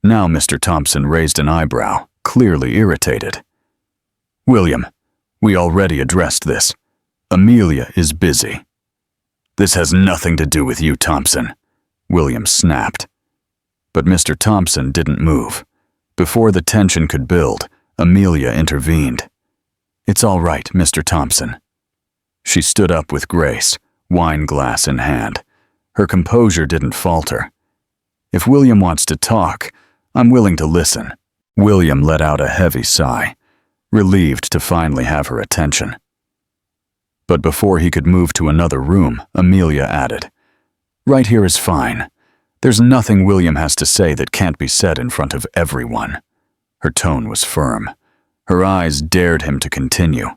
Now Mr. Thompson raised an eyebrow, clearly irritated. "William, we already addressed this. Amelia is busy." "This has nothing to do with you, Thompson," William snapped. But Mr. Thompson didn't move. Before the tension could build, Amelia intervened. "It's all right, Mr. Thompson." She stood up with grace, wine glass in hand. Her composure didn't falter. "If William wants to talk, I'm willing to listen." William let out a heavy sigh, relieved to finally have her attention. But before he could move to another room, Amelia added, "Right here is fine, There's nothing William has to say that can't be said in front of everyone. Her tone was firm. Her eyes dared him to continue.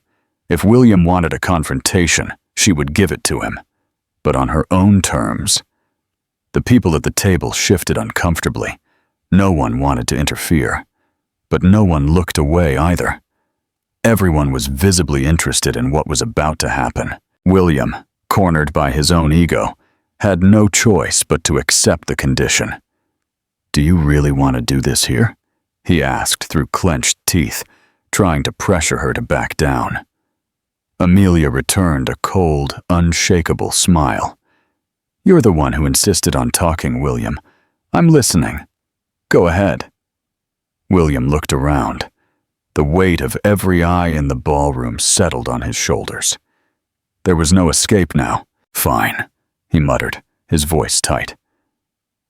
If William wanted a confrontation, she would give it to him, but on her own terms. The people at the table shifted uncomfortably. No one wanted to interfere, but no one looked away either. Everyone was visibly interested in what was about to happen. William, cornered by his own ego, had no choice but to accept the condition. "Do you really want to do this here?" he asked through clenched teeth, trying to pressure her to back down. Amelia returned a cold, unshakable smile. "You're the one who insisted on talking, William. I'm listening. Go ahead." William looked around. The weight of every eye in the ballroom settled on his shoulders. There was no escape now. "Fine," he muttered, his voice tight.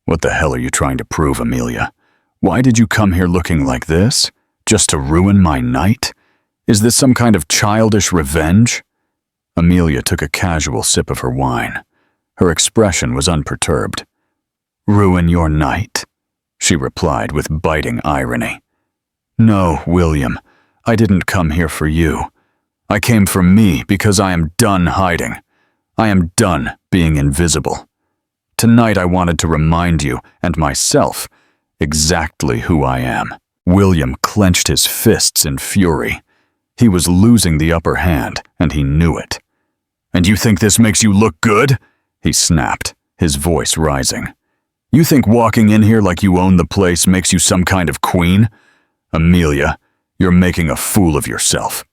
"What the hell are you trying to prove, Amelia? Why did you come here looking like this? Just to ruin my night? Is this some kind of childish revenge?" Amelia took a casual sip of her wine. Her expression was unperturbed. "Ruin your night?" she replied with biting irony. "No, William, I didn't come here for you. I came for me because I am done hiding. I am done being invisible. Tonight I wanted to remind you, and myself, exactly who I am." William clenched his fists in fury. He was losing the upper hand, and he knew it. "And you think this makes you look good?" he snapped, his voice rising. "You think walking in here like you own the place makes you some kind of queen? Amelia, you're making a fool of yourself."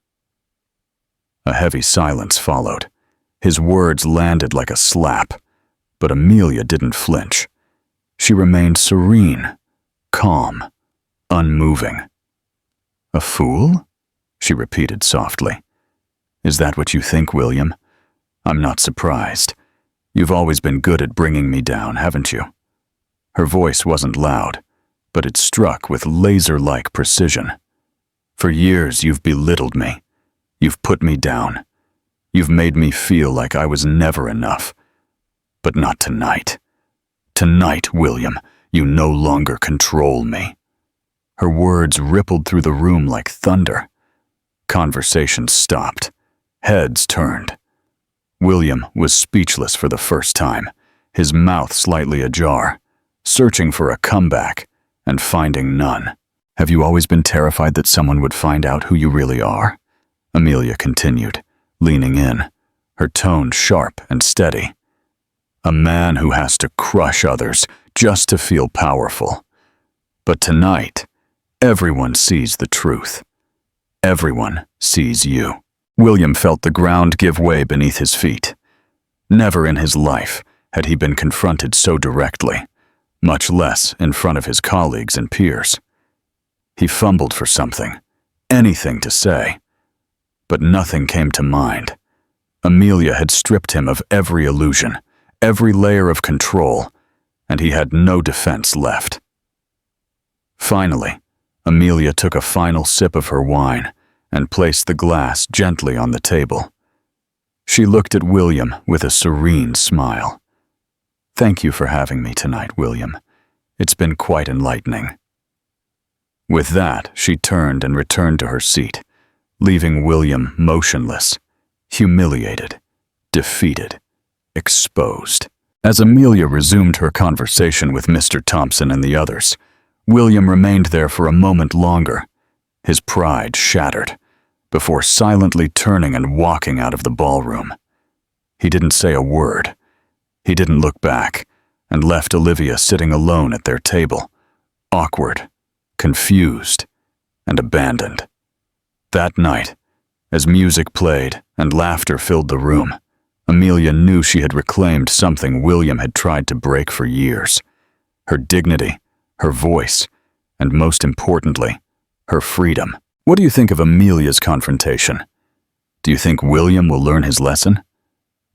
A heavy silence followed. His words landed like a slap, but Amelia didn't flinch. She remained serene, calm, unmoving. "A fool?" she repeated softly. "Is that what you think, William? I'm not surprised. You've always been good at bringing me down, haven't you?" Her voice wasn't loud, but it struck with laser-like precision. "For years you've belittled me. You've put me down. You've made me feel like I was never enough. But not tonight. Tonight, William, you no longer control me." Her words rippled through the room like thunder. Conversation stopped. Heads turned. William was speechless for the first time, his mouth slightly ajar, searching for a comeback and finding none. "Have you always been terrified that someone would find out who you really are?" Amelia continued, leaning in, her tone sharp and steady. "A man who has to crush others just to feel powerful. But tonight, everyone sees the truth. Everyone sees you." William felt the ground give way beneath his feet. Never in his life had he been confronted so directly, much less in front of his colleagues and peers. He fumbled for something, anything to say, but nothing came to mind. Amelia had stripped him of every illusion, every layer of control, and he had no defense left. Finally, Amelia took a final sip of her wine and placed the glass gently on the table. She looked at William with a serene smile. "Thank you for having me tonight, William. It's been quite enlightening." With that, she turned and returned to her seat, leaving William motionless, humiliated, defeated, exposed. As Amelia resumed her conversation with Mr. Thompson and the others, William remained there for a moment longer, his pride shattered, before silently turning and walking out of the ballroom. He didn't say a word. He didn't look back, and left Olivia sitting alone at their table, awkward, confused, and abandoned. That night, as music played and laughter filled the room, Amelia knew she had reclaimed something William had tried to break for years: her dignity, her voice, and most importantly, her freedom. What do you think of Amelia's confrontation? Do you think William will learn his lesson?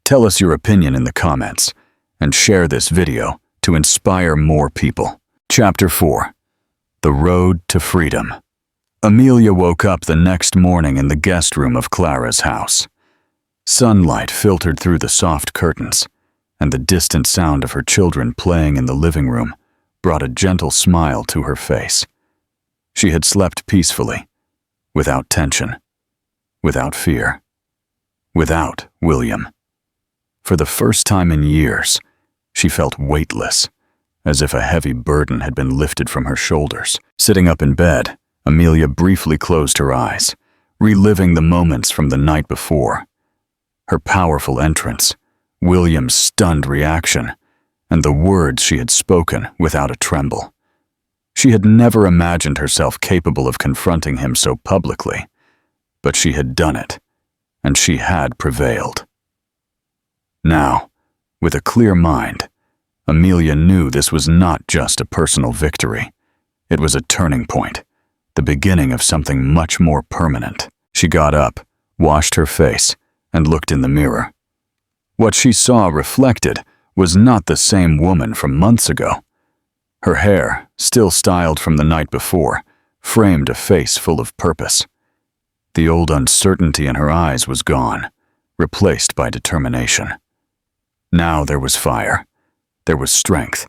Tell us your opinion in the comments, and share this video to inspire more people. Chapter 4. The Road to Freedom. Amelia woke up the next morning in the guest room of Clara's house. Sunlight filtered through the soft curtains, and the distant sound of her children playing in the living room brought a gentle smile to her face. She had slept peacefully, without tension, without fear, without William. For the first time in years, she felt weightless, as if a heavy burden had been lifted from her shoulders. Sitting up in bed, Amelia briefly closed her eyes, reliving the moments from the night before. Her powerful entrance, William's stunned reaction, and the words she had spoken without a tremble. She had never imagined herself capable of confronting him so publicly, but she had done it, and she had prevailed. Now, with a clear mind, Amelia knew this was not just a personal victory. It was a turning point, the beginning of something much more permanent. She got up, washed her face, and looked in the mirror. What she saw reflected was not the same woman from months ago. Her hair, still styled from the night before, framed a face full of purpose. The old uncertainty in her eyes was gone, replaced by determination. Now there was fire. There was strength.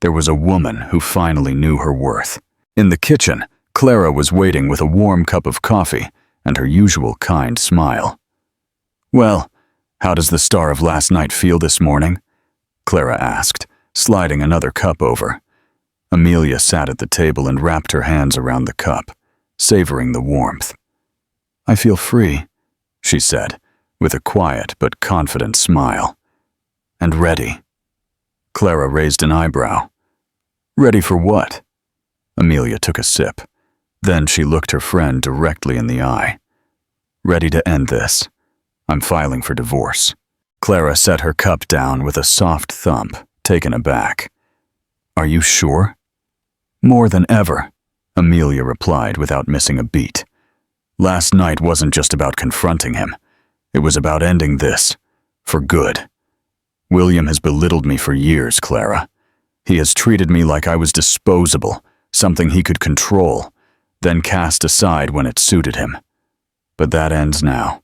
There was a woman who finally knew her worth. In the kitchen, Clara was waiting with a warm cup of coffee and her usual kind smile. "Well, how does the star of last night feel this morning?" Clara asked, sliding another cup over. Amelia sat at the table and wrapped her hands around the cup, savoring the warmth. "I feel free," she said, with a quiet but confident smile. "And ready." Clara raised an eyebrow. "Ready for what?" Amelia took a sip. Then she looked her friend directly in the eye. "Ready to end this. I'm filing for divorce." Clara set her cup down with a soft thump, taken aback. "Are you sure?" "More than ever," Amelia replied without missing a beat. "Last night wasn't just about confronting him. It was about ending this, for good. William has belittled me for years, Clara. He has treated me like I was disposable, something he could control, then cast aside when it suited him. But that ends now.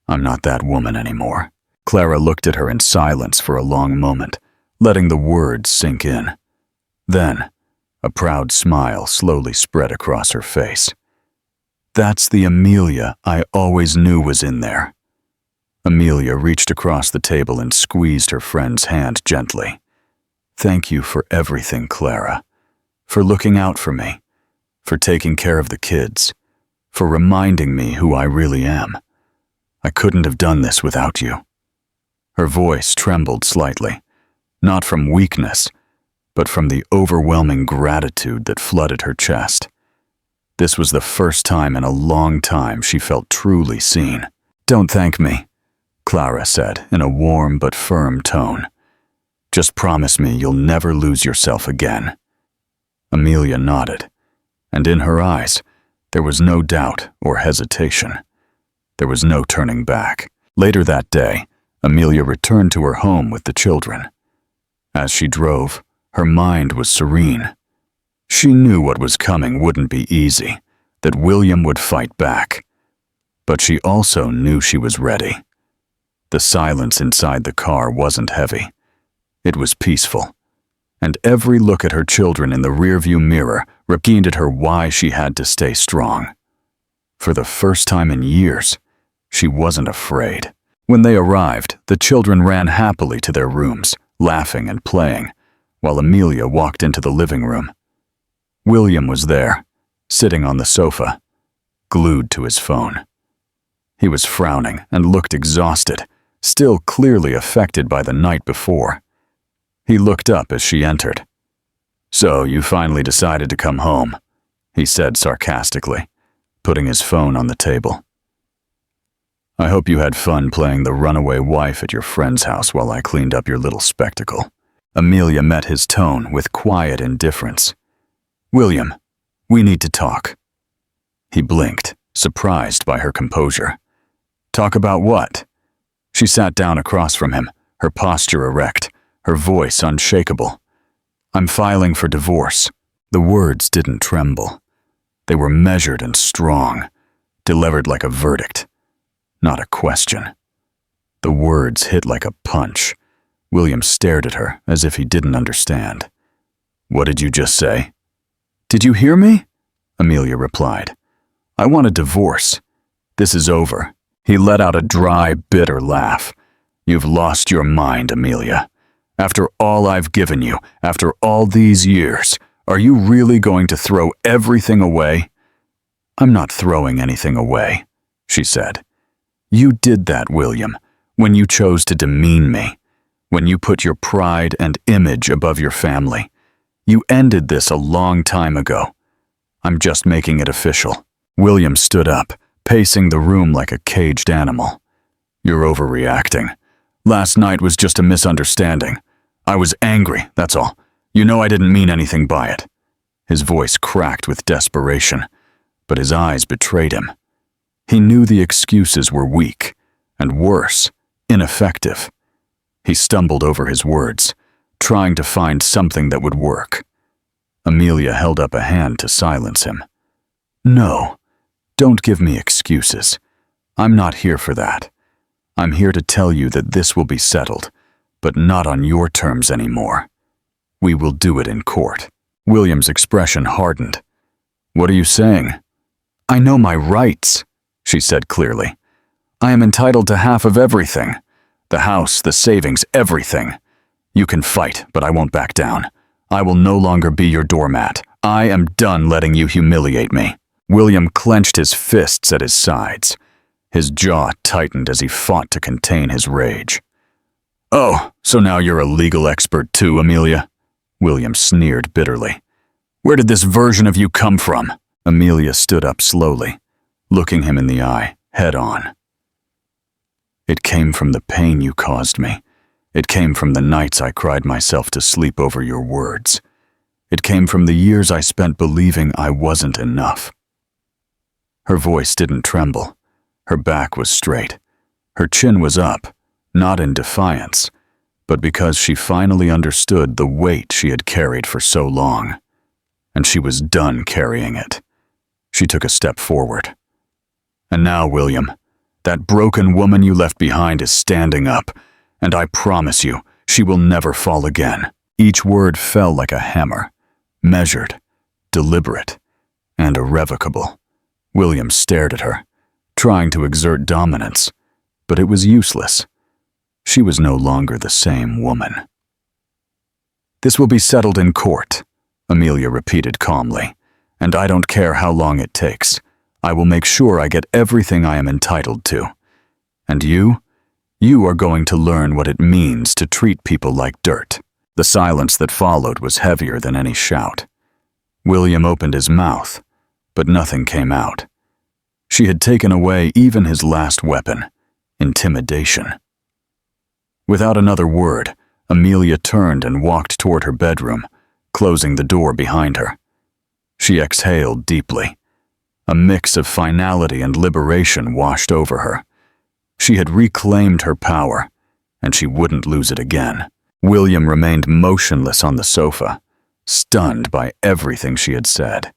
I'm not that woman anymore." Clara looked at her in silence for a long moment, letting the words sink in. Then, a proud smile slowly spread across her face. "That's the Amelia I always knew was in there." Amelia reached across the table and squeezed her friend's hand gently. "Thank you for everything, Clara. For looking out for me. For taking care of the kids. For reminding me who I really am. I couldn't have done this without you." Her voice trembled slightly, not from weakness, but from the overwhelming gratitude that flooded her chest. This was the first time in a long time she felt truly seen. "Don't thank me," Clara said in a warm but firm tone. "Just promise me you'll never lose yourself again." Amelia nodded, and in her eyes, there was no doubt or hesitation. There was no turning back. Later that day, Amelia returned to her home with the children. As she drove, her mind was serene. She knew what was coming wouldn't be easy, that William would fight back. But she also knew she was ready. The silence inside the car wasn't heavy. It was peaceful. And every look at her children in the rearview mirror reminded her why she had to stay strong. For the first time in years, she wasn't afraid. When they arrived, the children ran happily to their rooms, laughing and playing, while Amelia walked into the living room. William was there, sitting on the sofa, glued to his phone. He was frowning and looked exhausted, still clearly affected by the night before. He looked up as she entered. "So you finally decided to come home," he said sarcastically, putting his phone on the table. "I hope you had fun playing the runaway wife at your friend's house while I cleaned up your little spectacle." Amelia met his tone with quiet indifference. "William, we need to talk." He blinked, surprised by her composure. "Talk about what?" She sat down across from him, her posture erect, her voice unshakable. "I'm filing for divorce." The words didn't tremble. They were measured and strong, delivered like a verdict, not a question. The words hit like a punch, William stared at her as if he didn't understand. "What did you just say?" "Did you hear me?" Amelia replied. "I want a divorce. This is over." He let out a dry, bitter laugh. "You've lost your mind, Amelia. After all I've given you, after all these years, are you really going to throw everything away?" "I'm not throwing anything away," she said. "You did that, William, when you chose to demean me, when you put your pride and image above your family. You ended this a long time ago. I'm just making it official." William stood up, pacing the room like a caged animal. "You're overreacting. Last night was just a misunderstanding. I was angry, that's all. You know I didn't mean anything by it." His voice cracked with desperation, but his eyes betrayed him. He knew the excuses were weak, and worse, ineffective. He stumbled over his words, trying to find something that would work. Amelia held up a hand to silence him. "No, don't give me excuses. I'm not here for that. I'm here to tell you that this will be settled, but not on your terms anymore. We will do it in court." William's expression hardened. "What are you saying?" "I know my rights," she said clearly. "I am entitled to half of everything. The house, the savings, everything. You can fight, but I won't back down. I will no longer be your doormat. I am done letting you humiliate me." William clenched his fists at his sides. His jaw tightened as he fought to contain his rage. "Oh, so now you're a legal expert too, Amelia?" William sneered bitterly. "Where did this version of you come from?" Amelia stood up slowly, looking him in the eye, head on. "It came from the pain you caused me. It came from the nights I cried myself to sleep over your words. It came from the years I spent believing I wasn't enough." Her voice didn't tremble. Her back was straight. Her chin was up, not in defiance, but because she finally understood the weight she had carried for so long. And she was done carrying it. She took a step forward. "And now, William, that broken woman you left behind is standing up, and I promise you, she will never fall again." Each word fell like a hammer, measured, deliberate, and irrevocable. William stared at her, trying to exert dominance, but it was useless. She was no longer the same woman. "This will be settled in court," Amelia repeated calmly, "and I don't care how long it takes. I will make sure I get everything I am entitled to. And you are going to learn what it means to treat people like dirt." The silence that followed was heavier than any shout. William opened his mouth, but nothing came out. She had taken away even his last weapon, intimidation. Without another word, Amelia turned and walked toward her bedroom, closing the door behind her. She exhaled deeply. A mix of finality and liberation washed over her. She had reclaimed her power, and she wouldn't lose it again. William remained motionless on the sofa, stunned by everything she had said.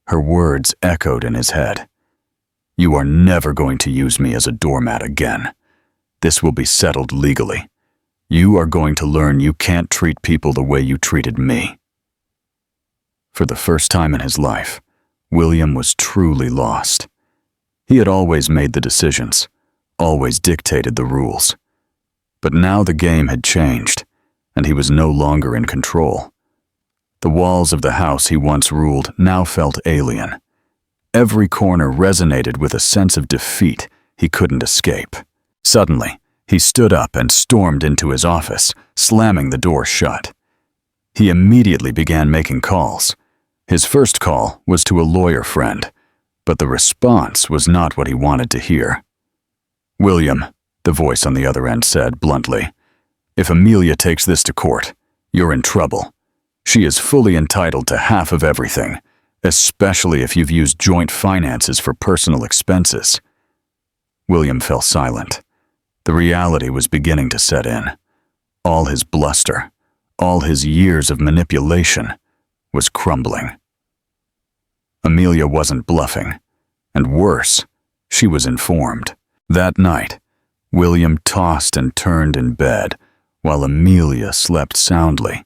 Her words echoed in his head. "You are never going to use me as a doormat again. This will be settled legally. You are going to learn you can't treat people the way you treated me." For the first time in his life, William was truly lost. He had always made the decisions, always dictated the rules. But now the game had changed, and he was no longer in control. The walls of the house he once ruled now felt alien. Every corner resonated with a sense of defeat he couldn't escape. Suddenly, he stood up and stormed into his office, slamming the door shut. He immediately began making calls. His first call was to a lawyer friend, but the response was not what he wanted to hear. "William," the voice on the other end said bluntly, "if Amelia takes this to court, you're in trouble. She is fully entitled to half of everything, especially if you've used joint finances for personal expenses." William fell silent. The reality was beginning to set in. All his bluster, all his years of manipulation, was crumbling. Amelia wasn't bluffing, and worse, she was informed. That night, William tossed and turned in bed, while Amelia slept soundly,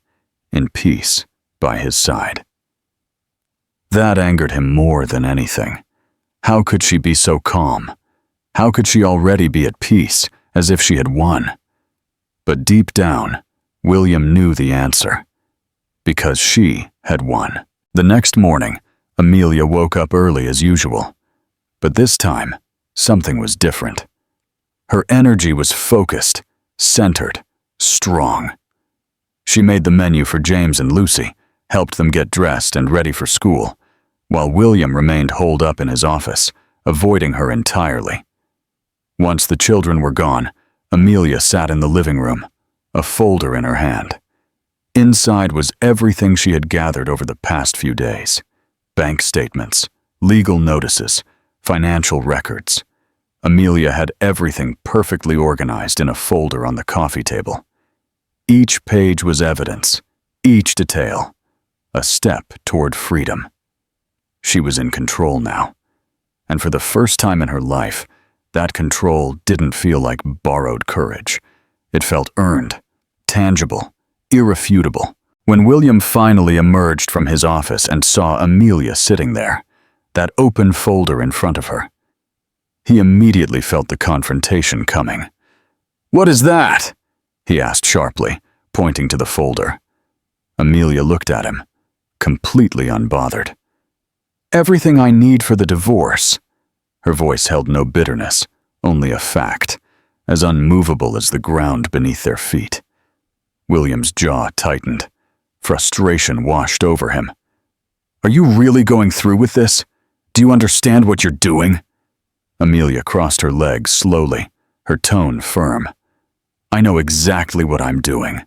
in peace, by his side. That angered him more than anything. How could she be so calm? How could she already be at peace, as if she had won? But deep down, William knew the answer. Because she had won. The next morning, Amelia woke up early as usual. But this time, something was different. Her energy was focused, centered, strong. She made the menu for James and Lucy, helped them get dressed and ready for school, while William remained holed up in his office, avoiding her entirely. Once the children were gone, Amelia sat in the living room, a folder in her hand. Inside was everything she had gathered over the past few days. Bank statements, legal notices, financial records. Amelia had everything perfectly organized in a folder on the coffee table. Each page was evidence, each detail, a step toward freedom. She was in control now, and for the first time in her life, that control didn't feel like borrowed courage. It felt earned, tangible, irrefutable. When William finally emerged from his office and saw Amelia sitting there, that open folder in front of her, he immediately felt the confrontation coming. "What is that?" he asked sharply, pointing to the folder. Amelia looked at him, completely unbothered. "Everything I need for the divorce." Her voice held no bitterness, only a fact, as unmovable as the ground beneath their feet. William's jaw tightened. Frustration washed over him. "Are you really going through with this? Do you understand what you're doing?" Amelia crossed her legs slowly, her tone firm. "I know exactly what I'm doing.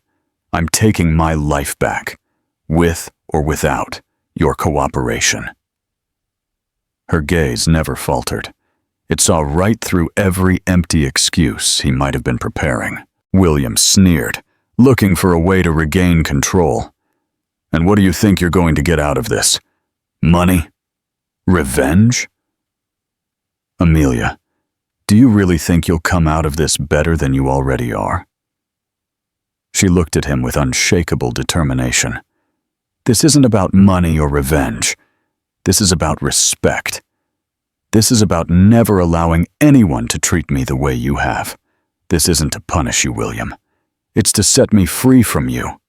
I'm taking my life back, with or without your cooperation." Her gaze never faltered. It saw right through every empty excuse he might have been preparing. William sneered, looking for a way to regain control. "And what do you think you're going to get out of this? Money? Revenge?" "Amelia, do you really think you'll come out of this better than you already are?" She looked at him with unshakable determination. "This isn't about money or revenge. This is about respect. This is about never allowing anyone to treat me the way you have. This isn't to punish you, William. It's to set me free from you."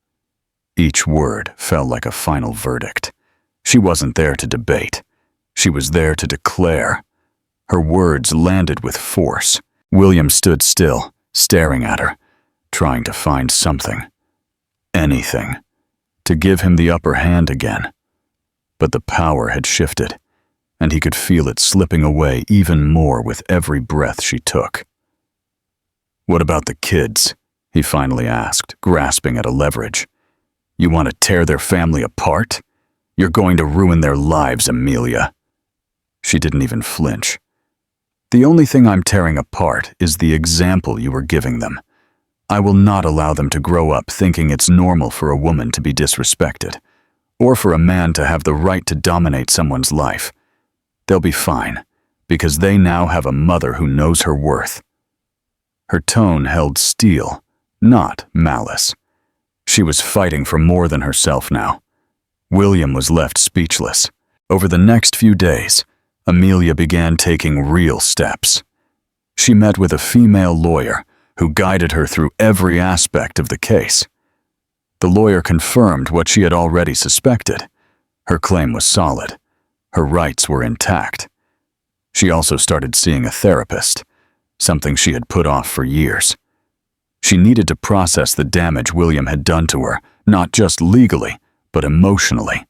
Each word fell like a final verdict. She wasn't there to debate. She was there to declare. Her words landed with force. William stood still, staring at her, trying to find something, anything, to give him the upper hand again. But the power had shifted, and he could feel it slipping away even more with every breath she took. "What about the kids?" he finally asked, grasping at a leverage. "You want to tear their family apart? You're going to ruin their lives, Amelia." She didn't even flinch. "The only thing I'm tearing apart is the example you were giving them. I will not allow them to grow up thinking it's normal for a woman to be disrespected, or for a man to have the right to dominate someone's life. They'll be fine, because they now have a mother who knows her worth." Her tone held steel, not malice. She was fighting for more than herself now. William was left speechless. Over the next few days, Amelia began taking real steps. She met with a female lawyer who guided her through every aspect of the case. The lawyer confirmed what she had already suspected. Her claim was solid. Her rights were intact. She also started seeing a therapist, something she had put off for years. She needed to process the damage William had done to her, not just legally, but emotionally.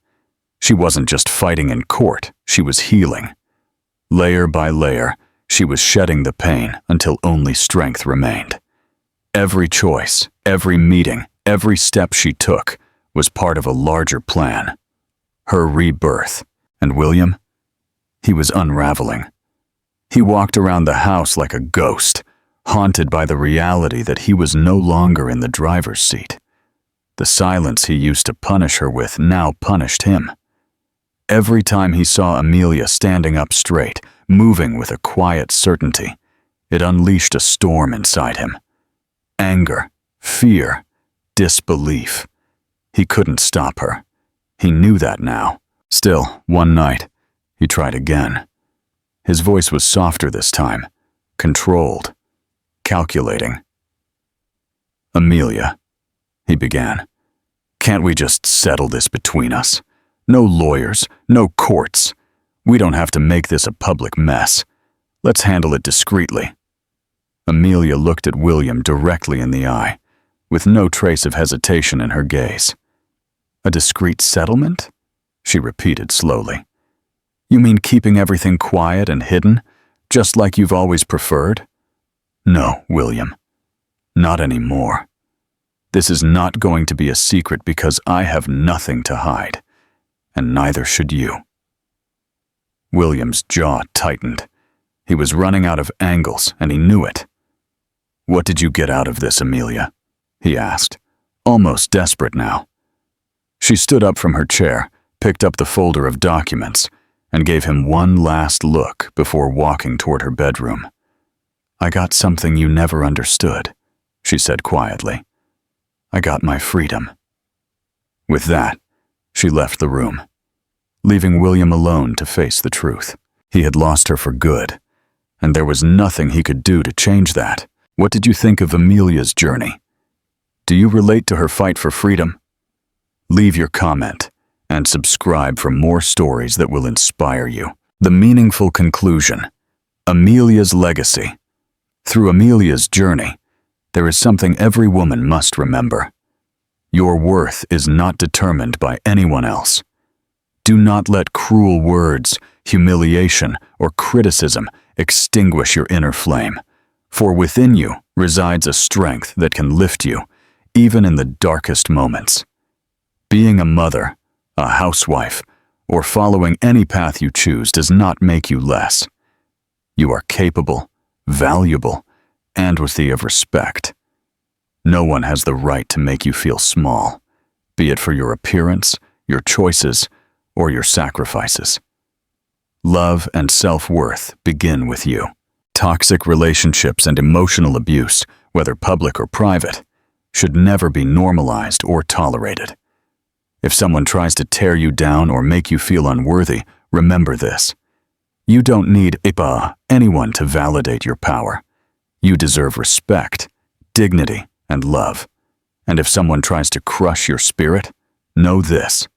She wasn't just fighting in court, she was healing. Layer by layer, she was shedding the pain until only strength remained. Every choice, every meeting, every step she took was part of a larger plan. Her rebirth. And William? He was unraveling. He walked around the house like a ghost, haunted by the reality that he was no longer in the driver's seat. The silence he used to punish her with now punished him. Every time he saw Amelia standing up straight, moving with a quiet certainty, it unleashed a storm inside him. Anger, fear, disbelief. He couldn't stop her. He knew that now. Still, one night, he tried again. His voice was softer this time, controlled, calculating. "Amelia," he began, "can't we just settle this between us? No lawyers, no courts. We don't have to make this a public mess. Let's handle it discreetly." Amelia looked at William directly in the eye, with no trace of hesitation in her gaze. "A discreet settlement?" she repeated slowly. "You mean keeping everything quiet and hidden, just like you've always preferred?" "No, William. Not anymore. This is not going to be a secret because I have nothing to hide, and neither should you." William's jaw tightened. He was running out of angles, and he knew it. "What did you get out of this, Amelia?" he asked, almost desperate now. She stood up from her chair, picked up the folder of documents, and gave him one last look before walking toward her bedroom. "I got something you never understood," she said quietly. "I got my freedom." With that, she left the room, leaving William alone to face the truth. He had lost her for good, and there was nothing he could do to change that. What did you think of Amelia's journey? Do you relate to her fight for freedom? Leave your comment and subscribe for more stories that will inspire you. The meaningful conclusion: Amelia's legacy. Through Amelia's journey, there is something every woman must remember. Your worth is not determined by anyone else. Do not let cruel words, humiliation, or criticism extinguish your inner flame, for within you resides a strength that can lift you, even in the darkest moments. Being a mother, a housewife, or following any path you choose does not make you less. You are capable, valuable, and worthy of respect. No one has the right to make you feel small, be it for your appearance, your choices, or your sacrifices. Love and self-worth begin with you. Toxic relationships and emotional abuse, whether public or private, should never be normalized or tolerated. If someone tries to tear you down or make you feel unworthy, remember this. You don't need anyone to validate your power. You deserve respect, dignity, and love. And if someone tries to crush your spirit, know this.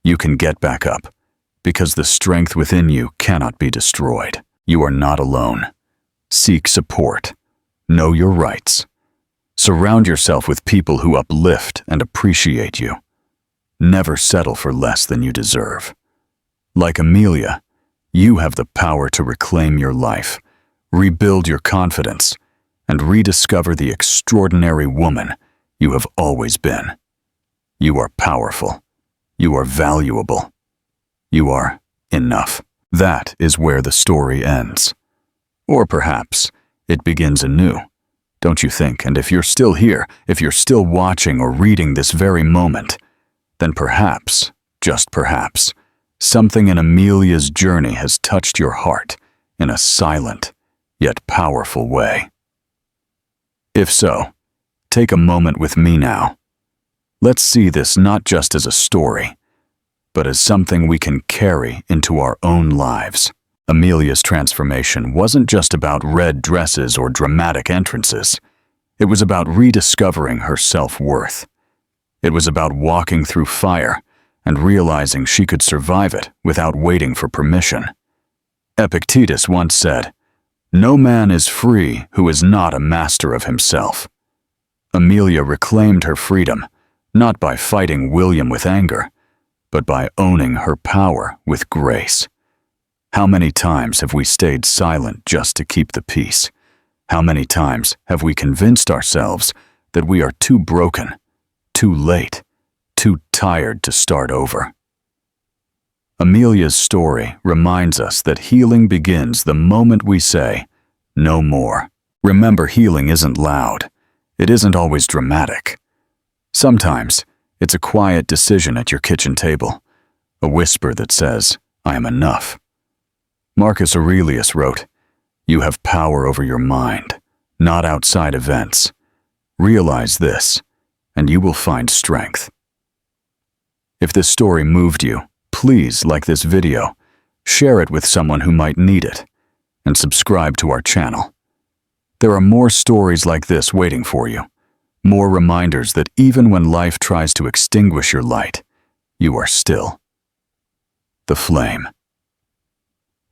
You can get back up, because the strength within you cannot be destroyed. You are not alone. Seek support. Know your rights. Surround yourself with people who uplift and appreciate you. Never settle for less than you deserve. Like Amelia, you have the power to reclaim your life, rebuild your confidence, and rediscover the extraordinary woman you have always been. You are powerful. You are valuable. You are enough. That is where the story ends. Or perhaps it begins anew, don't you think? And if you're still here, if you're still watching or reading this very moment, then perhaps, just perhaps, something in Amelia's journey has touched your heart in a silent, yet powerful way. If so, take a moment with me now. Let's see this not just as a story, but as something we can carry into our own lives. Amelia's transformation wasn't just about red dresses or dramatic entrances. It was about rediscovering her self-worth. It was about walking through fire and realizing she could survive it without waiting for permission. Epictetus once said, "No man is free who is not a master of himself." Amelia reclaimed her freedom, not by fighting William with anger, but by owning her power with grace. How many times have we stayed silent just to keep the peace? How many times have we convinced ourselves that we are too broken, too late, too tired to start over? Amelia's story reminds us that healing begins the moment we say, "No more." Remember, healing isn't loud. It isn't always dramatic. Sometimes, it's a quiet decision at your kitchen table, a whisper that says, "I am enough." Marcus Aurelius wrote, "You have power over your mind, not outside events. Realize this, and you will find strength. If this story moved you, please like this video, share it with someone who might need it, and subscribe to our channel. There are more stories like this waiting for you, more reminders that even when life tries to extinguish your light, you are still the flame.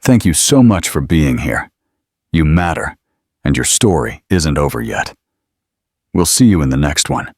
Thank you so much for being here. You matter, and your story isn't over yet. We'll see you in the next one.